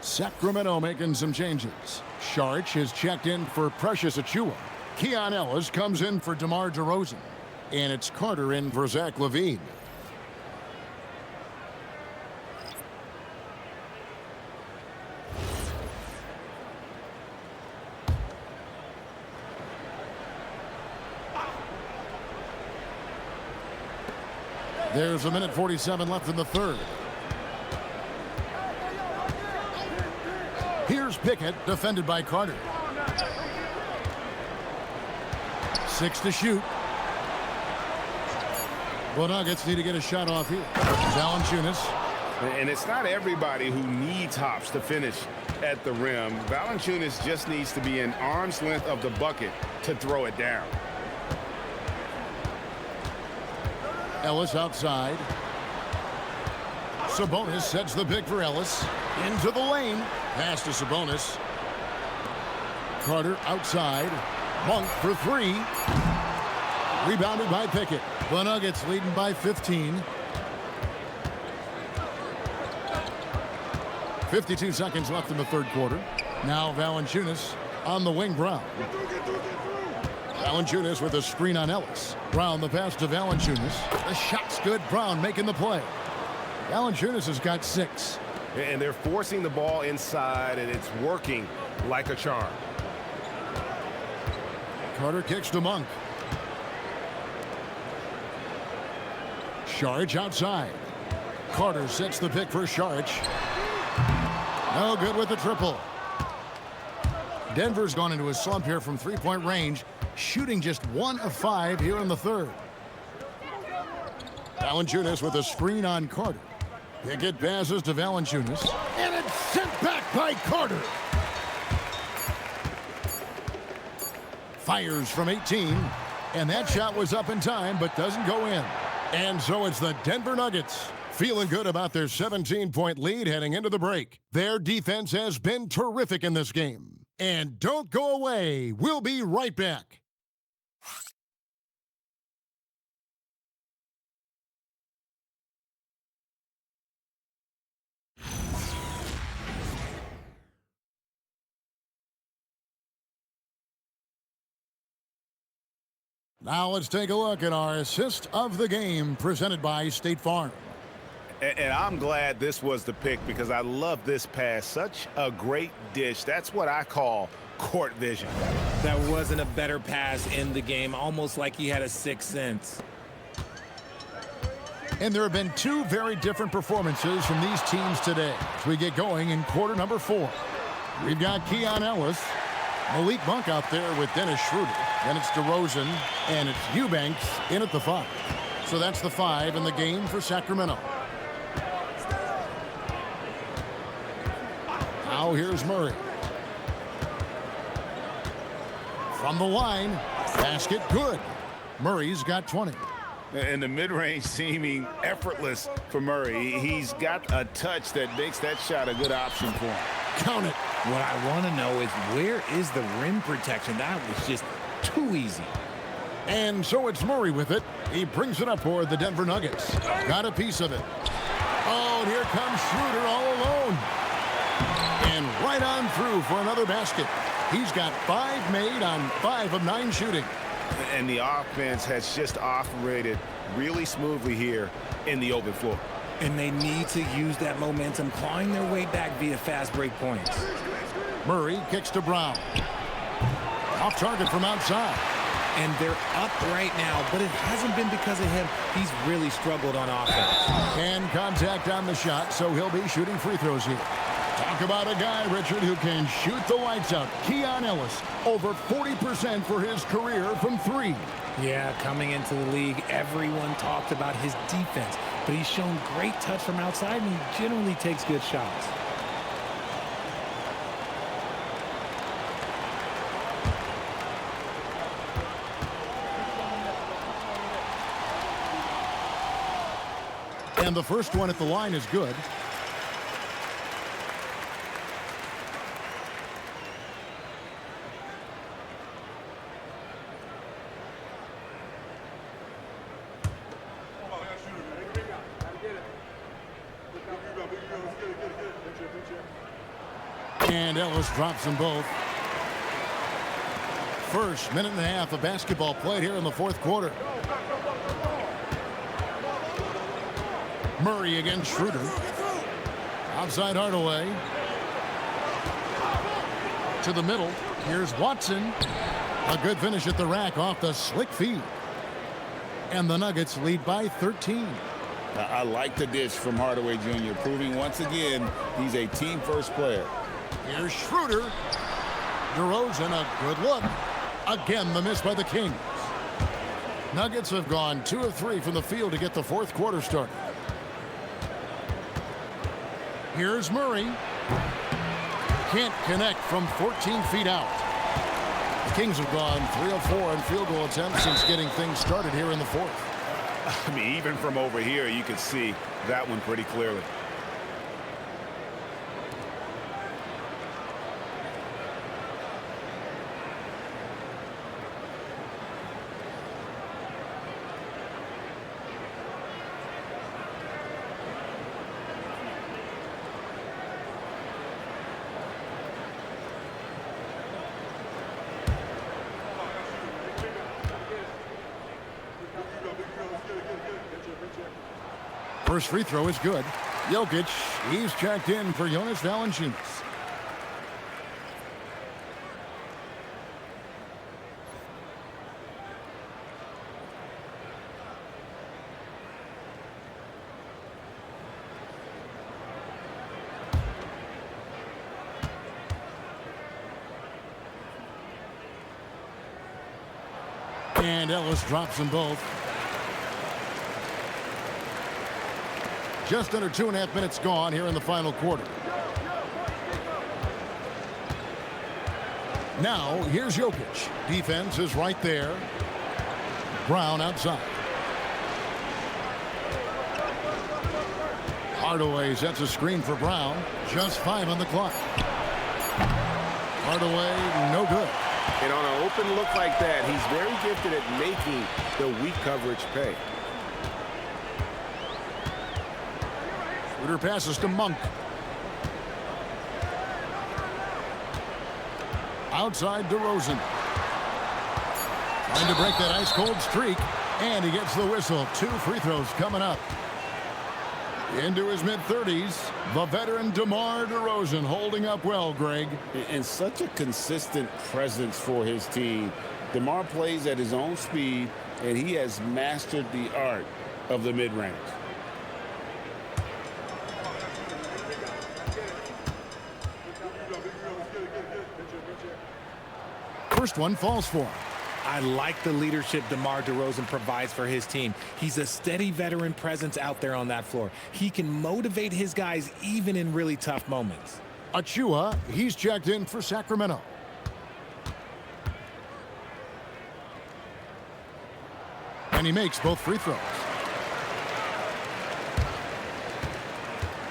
Sacramento making some changes. Sharch is checked in for Precious Achiuwa. Keon Ellis comes in for DeMar DeRozan. And it's Carter in for Zach LaVine. There's 1:47 left in the third. Here's Pickett, defended by Carter. 6 to shoot. The Nuggets need to get a shot off here. Valanciunas. And it's not everybody who needs hops to finish at the rim. Valanciunas just needs to be an arm's length of the bucket to throw it down. Ellis outside. Sabonis sets the pick for Ellis. Into the lane. Pass to Sabonis. Carter outside. Monk for 3. Rebounded by Pickett. The Nuggets leading by 15. 52 seconds left in the third quarter. Now Valanciunas on the wing. Brown. Valanciunas with a screen on Ellis. Brown the pass to Valanciunas. The shot's good. Brown making the play. Valanciunas has got 6. And they're forcing the ball inside, and it's working like a charm. Carter kicks to Monk. Sharch outside. Carter sets the pick for Sharch. No good with the triple. Denver's gone into a slump here from three-point range, shooting just 1 of 5 here in the third. Valanciunas with a screen on Carter. Pickett passes to Valanciunas, and it's sent back by Carter. Fires from 18, and that shot was up in time but doesn't go in. And so it's the Denver Nuggets feeling good about their 17-point lead heading into the break. Their defense has been terrific in this game. And don't go away. We'll be right back. Now let's take a look at our assist of the game presented by State Farm. And I'm glad this was the pick because I love this pass. Such a great dish. That's what I call court vision. That wasn't a better pass in the game, almost like he had a sixth sense. And there have been two very different performances from these teams today as we get going in quarter number 4. We've got Keon Ellis, Malik Monk out there with Dennis Schroeder. Then it's DeRozan, and it's Eubanks in at the 5. So that's the 5 in the game for Sacramento. Now here's Murray. From the line, basket good. Murray's got 20. And the mid-range seeming effortless for Murray. He's got a touch that makes that shot a good option for him. Count it. What I want to know is where is the rim protection? That was just too easy. And so it's Murray with it. He brings it up for the Denver Nuggets. Got a piece of it. Oh, and here comes Schroeder all alone. And right on through for another basket. He's got 5 made on 5 of 9 shooting. And the offense has just operated really smoothly here in the open floor. And they need to use that momentum, clawing their way back via fast break points. Murray kicks to Brown. Off target from outside. And they're up right now, but it hasn't been because of him. He's really struggled on offense. And contact on the shot, so he'll be shooting free throws here. Talk about a guy, Richard, who can shoot the lights out. Keon Ellis, over 40% for his career from 3. Yeah, coming into the league, everyone talked about his defense, but he's shown great touch from outside, and he generally takes good shots. And the first one at the line is good. And Ellis drops them both. First minute and a half of basketball played here in the 4th quarter. Murray against Schroeder. Outside Hardaway. To the middle. Here's Watson. A good finish at the rack off the slick feed. And the Nuggets lead by 13. I like the dish from Hardaway Jr., proving once again he's a team-first player. Here's Schroeder. DeRozan, a good look. Again, the miss by the Kings. Nuggets have gone 2 of 3 from the field to get the 4th quarter started. Here's Murray. Can't connect from 14 feet out. The Kings have gone 3 of 4 in field goal attempts since getting things started here in the 4th. I mean, even from over here, you can see that one pretty clearly. First free throw is good. Jokic, he's checked in for Jonas Valanciunas. And Ellis drops them both. Just under 2.5 minutes gone here in the final quarter. Now, here's Jokic. Defense is right there. Brown outside. Hardaway sets a screen for Brown. Just 5 on the clock. Hardaway, no good. And on an open look like that, he's very gifted at making the weak coverage pay. Schroeder passes to Monk. Outside DeRozan. Trying to break that ice-cold streak. And he gets the whistle. 2 free throws coming up. Into his mid-30s, the veteran DeMar DeRozan holding up well, Greg. And such a consistent presence for his team. DeMar plays at his own speed, and he has mastered the art of the mid-range. First one falls for him. I like the leadership DeMar DeRozan provides for his team. He's a steady veteran presence out there on that floor. He can motivate his guys even in really tough moments. Achua, he's checked in for Sacramento. And he makes both free throws.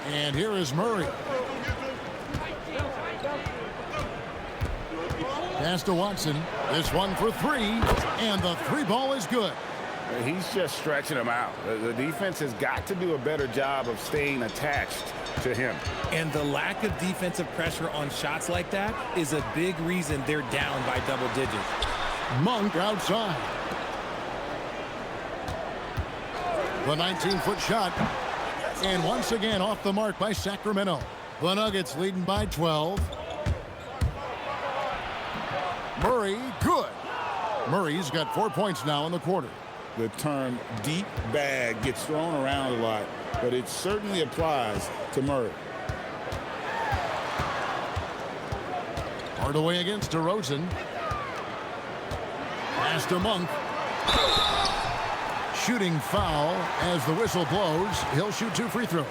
And here is Murray. Pass to Watson. This one for 3. And the 3-ball is good. He's just stretching him out. The defense has got to do a better job of staying attached to him. And the lack of defensive pressure on shots like that is a big reason they're down by double digits. Monk outside. The 19-foot shot. And once again off the mark by Sacramento. The Nuggets leading by 12. Murray, good. Murray's got 4 points now in the quarter. The term deep bag gets thrown around a lot, but it certainly applies to Murray. Hardaway against DeRozan. Pass to Monk. Shooting foul as the whistle blows. He'll shoot 2 free throws.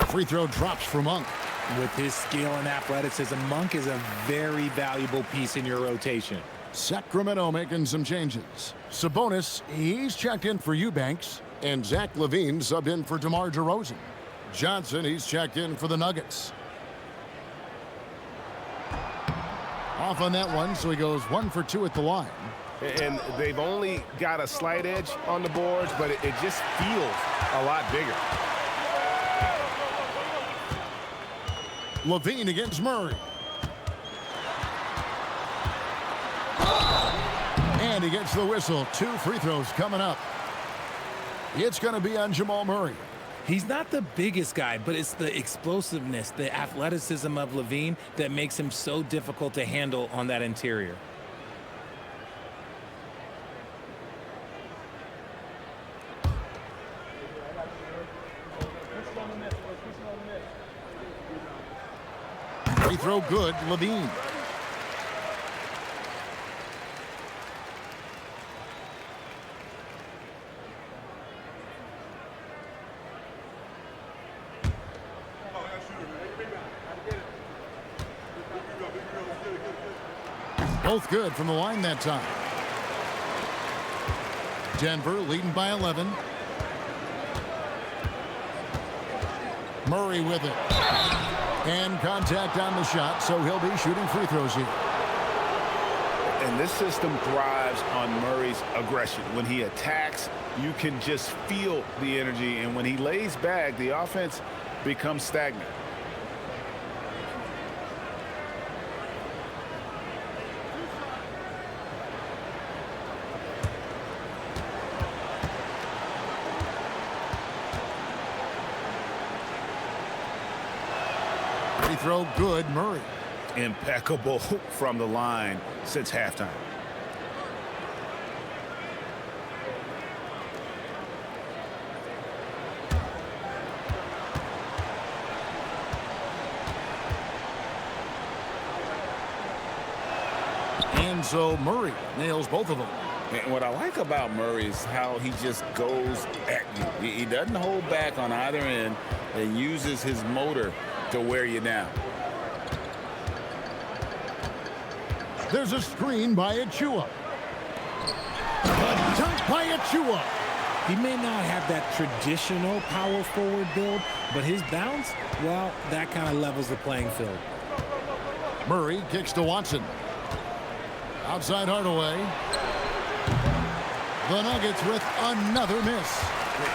Free throw drops for Monk. With his skill and athleticism, Monk is a very valuable piece in your rotation. Sacramento making some changes. Sabonis, he's checked in for Eubanks. And Zach LaVine subbed in for DeMar DeRozan. Johnson, he's checked in for the Nuggets. Off on that one, so he goes 1 for 2 at the line. And they've only got a slight edge on the boards, but it just feels a lot bigger. LaVine against Murray. And he gets the whistle. 2 free throws coming up. It's going to be on Jamal Murray. He's not the biggest guy, but it's the explosiveness, the athleticism of LaVine that makes him so difficult to handle on that interior. Free throw good, LaVine. Both good from the line that time. Denver leading by 11. Murray with it. And contact on the shot, so he'll be shooting free throws here. And this system thrives on Murray's aggression. When he attacks, you can just feel the energy. And when he lays back, the offense becomes stagnant. Free throw good, Murray. Impeccable from the line since halftime. And so Murray nails both of them. And what I like about Murray is how he just goes at you. He doesn't hold back on either end and uses his motor to wear you down. There's a screen by Achua. A dunk by Achua. He may not have that traditional power forward build, but his bounce, well, that kind of levels the playing field. Murray kicks to Watson. Outside Hardaway. The Nuggets with another miss.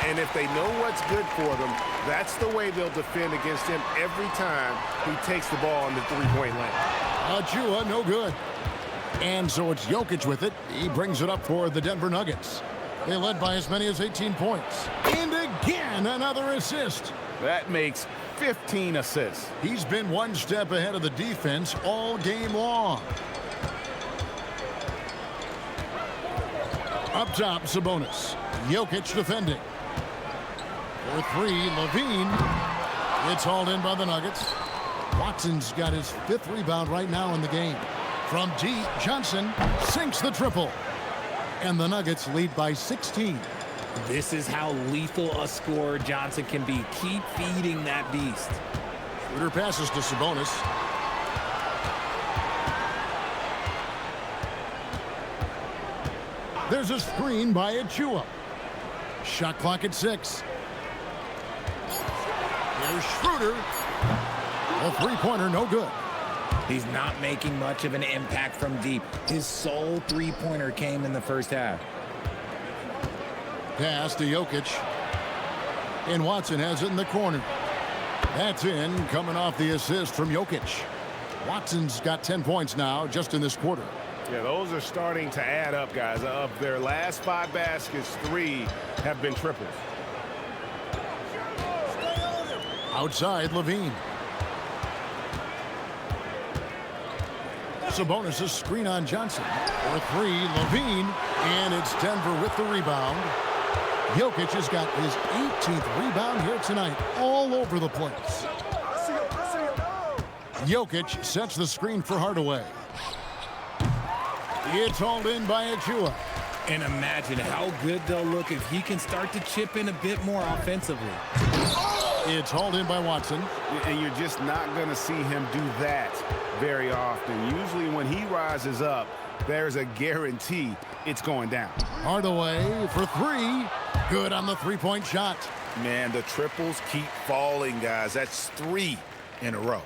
And if they know what's good for them, that's the way they'll defend against him every time he takes the ball in the three-point lane. Achua, no good. And so it's Jokic with it. He brings it up for the Denver Nuggets. They led by as many as 18 points. And again, another assist. That makes 15 assists. He's been one step ahead of the defense all game long. Up top, Sabonis. Jokic defending. For three, Levine. It's hauled in by the Nuggets. Watson's got his 5th rebound right now in the game. From deep, Johnson sinks the triple. And the Nuggets lead by 16. This is how lethal a scorer Johnson can be. Keep feeding that beast. Schroeder passes to Sabonis. There's a screen by Achua. Shot clock at 6. Here's Schroeder. A three-pointer, no good. He's not making much of an impact from deep. His sole three-pointer came in the first half. Pass to Jokic. And Watson has it in the corner. That's in, coming off the assist from Jokic. Watson's got 10 points now just in this quarter. Yeah, those are starting to add up, guys. Of their last 5 baskets, 3 have been triples. Outside, Levine. Sabonis' screen on Johnson. For 3, Levine. And it's Denver with the rebound. Jokic has got his 18th rebound here tonight. All over the place. Jokic sets the screen for Hardaway. It's hauled in by Achua. And imagine how good they'll look if he can start to chip in a bit more offensively. It's hauled in by Watson. And you're just not going to see him do that very often. Usually when he rises up, there's a guarantee it's going down. Hardaway for 3. Good on the three-point shot. Man, the triples keep falling, guys. That's 3 in a row.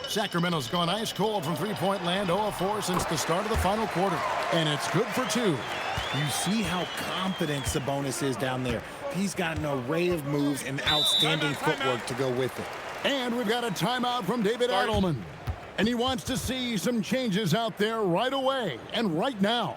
Sacramento's gone ice cold from three-point land, 0 of 4 since the start of the final quarter. And it's good for 2. You see how confident Sabonis is down there. He's got an array of moves and outstanding footwork to go with it. And we've got a timeout from David Adelman. And he wants to see some changes out there right away and right now.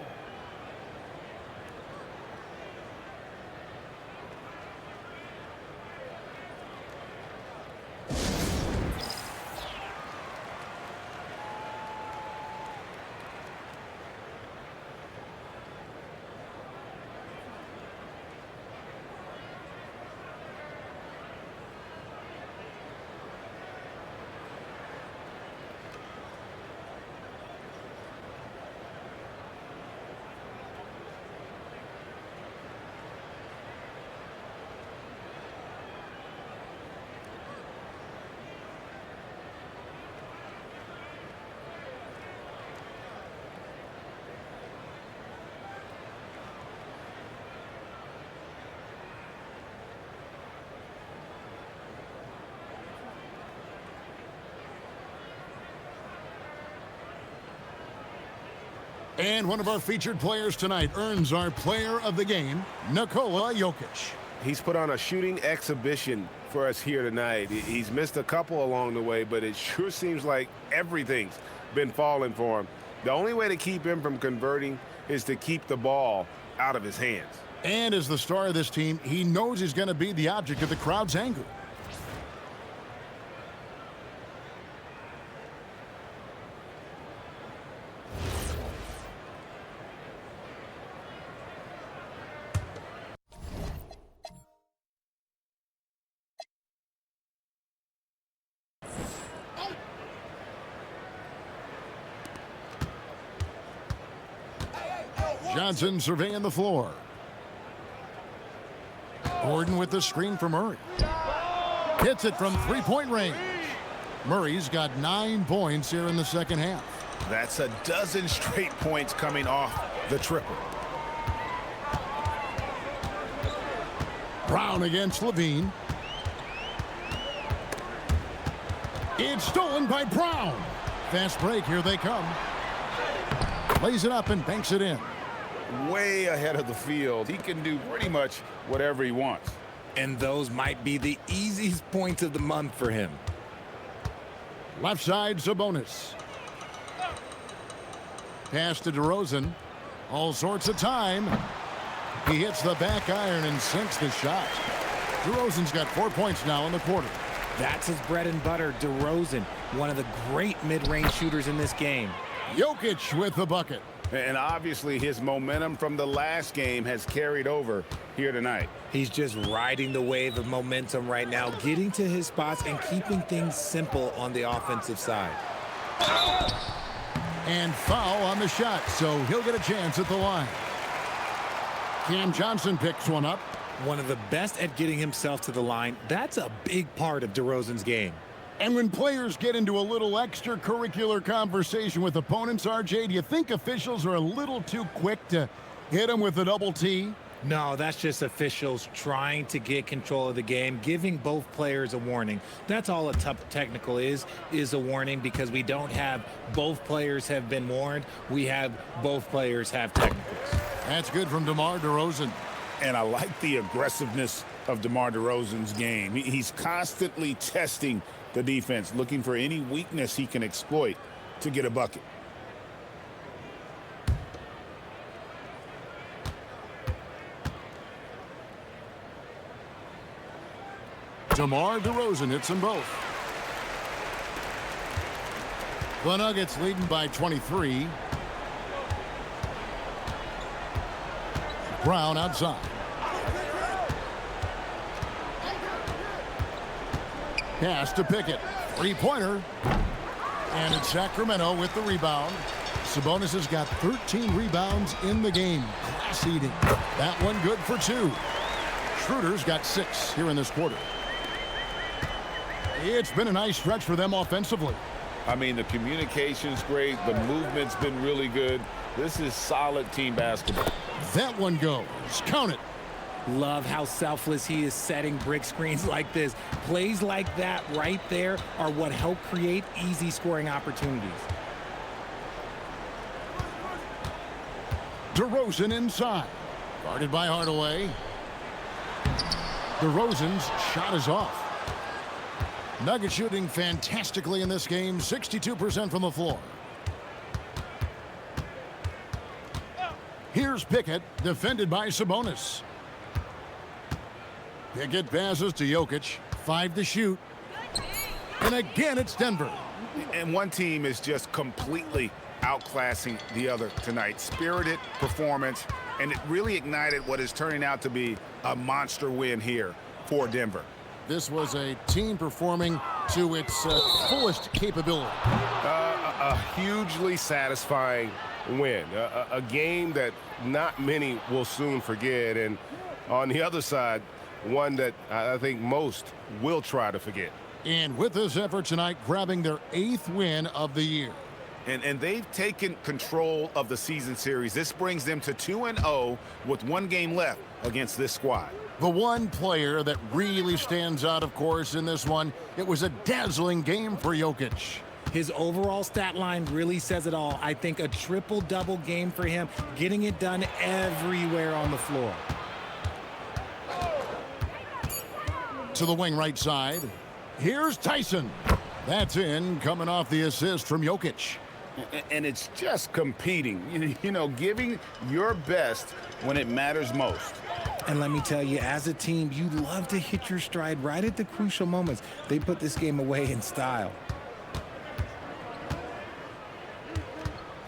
And one of our featured players tonight earns our player of the game, Nikola Jokic. He's put on a shooting exhibition for us here tonight. He's missed a couple along the way, but it sure seems like everything's been falling for him. The only way to keep him from converting is to keep the ball out of his hands. And as the star of this team, he knows he's going to be the object of the crowd's anger. Johnson surveying the floor. Gordon with the screen for Murray. Hits it from three-point range. Murray's got 9 points here in the second half. That's a dozen straight points coming off the triple. Brown against Levine. It's stolen by Brown. Fast break, here they come. Lays it up and banks it in. Way ahead of the field. He can do pretty much whatever he wants. And those might be the easiest points of the month for him. Left side, Sabonis. Pass to DeRozan. All sorts of time. He hits the back iron and sinks the shot. DeRozan's got 4 points now in the quarter. That's his bread and butter, DeRozan, one of the great mid-range shooters in this game. Jokic with the bucket. And obviously his momentum from the last game has carried over here tonight. He's just riding the wave of momentum right now, getting to his spots and keeping things simple on the offensive side. And foul on the shot, so he'll get a chance at the line. Cam Johnson picks one up. One of the best at getting himself to the line. That's a big part of DeRozan's game. And when players get into a little extracurricular conversation with opponents, RJ, do you think officials are a little too quick to hit them with a double T? No, that's just officials trying to get control of the game, giving both players a warning. That's all a tough technical is a warning, because we don't have both players have been warned. We have both players have technicals. That's good from DeMar DeRozan. And I like the aggressiveness of DeMar DeRozan's game. He's constantly testing the defense, looking for any weakness he can exploit to get a bucket. DeMar DeRozan hits them both. The Nuggets leading by 23. Brown outside. Pass to Pickett. Three-pointer. And it's Sacramento with the rebound. Sabonis has got 13 rebounds in the game. Class eating. That one good for 2. Schroeder's got 6 here in this quarter. It's been a nice stretch for them offensively. I mean, the communication's great. The movement's been really good. This is solid team basketball. That one goes. Count it. Love how selfless he is setting brick screens like this. Plays like that right there are what help create easy scoring opportunities. DeRozan inside. Guarded by Hardaway. DeRozan's shot is off. Nuggets shooting fantastically in this game. 62% from the floor. Here's Pickett, defended by Sabonis. Pickett passes to Jokic. 5 to shoot. And again, it's Denver. And one team is just completely outclassing the other tonight. Spirited performance, and it really ignited what is turning out to be a monster win here for Denver. This was a team performing to its fullest capability. A hugely satisfying win. A game that not many will soon forget. And on the other side, one that I think most will try to forget. And with this effort tonight, grabbing their 8th win of the year. And they've taken control of the season series. This brings them to 2-0 with 1 game left against this squad. The one player that really stands out, of course, in this one, it was a dazzling game for Jokic. His overall stat line really says it all. I think a triple-double game for him, getting it done everywhere on the floor. To the wing right side. Here's Tyson. That's in, coming off the assist from Jokic. And it's just competing, you know, giving your best when it matters most. And let me tell you, as a team, you love to hit your stride right at the crucial moments. They put this game away in style.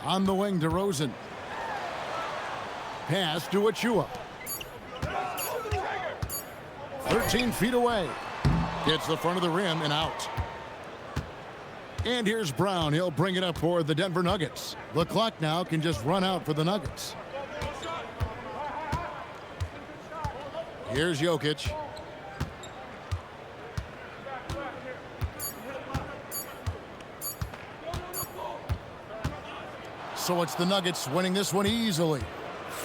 On the wing, DeRozan. Pass to Achua. 13 feet away. Gets the front of the rim and out. And here's Brown. He'll bring it up for the Denver Nuggets. The clock now can just run out for the Nuggets. Here's Jokic. So it's the Nuggets winning this one easily.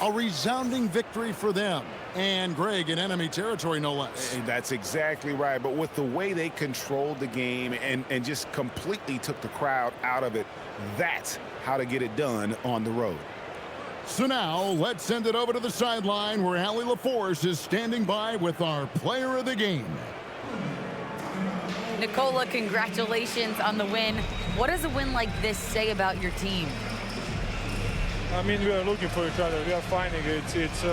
A resounding victory for them. And Greg, in enemy territory, no less. And that's exactly right. But with the way they controlled the game and just completely took the crowd out of it, that's how to get it done on the road. So now let's send it over to the sideline where Allie LaForce is standing by with our player of the game. Nicola, congratulations on the win. What does a win like this say about your team? I mean, we are looking for each other. We are finding it. It's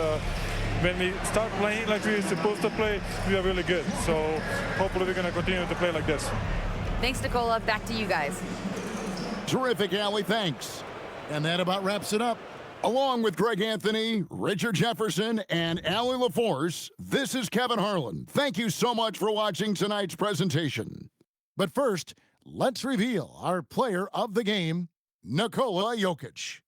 when we start playing like we're supposed to play, we are really good. So hopefully we're going to continue to play like this. Thanks, Nicola. Back to you guys. Terrific, Allie. Thanks. And that about wraps it up. Along with Greg Anthony, Richard Jefferson, and Allie LaForce, this is Kevin Harlan. Thank you so much for watching tonight's presentation. But first, let's reveal our player of the game, Nikola Jokic.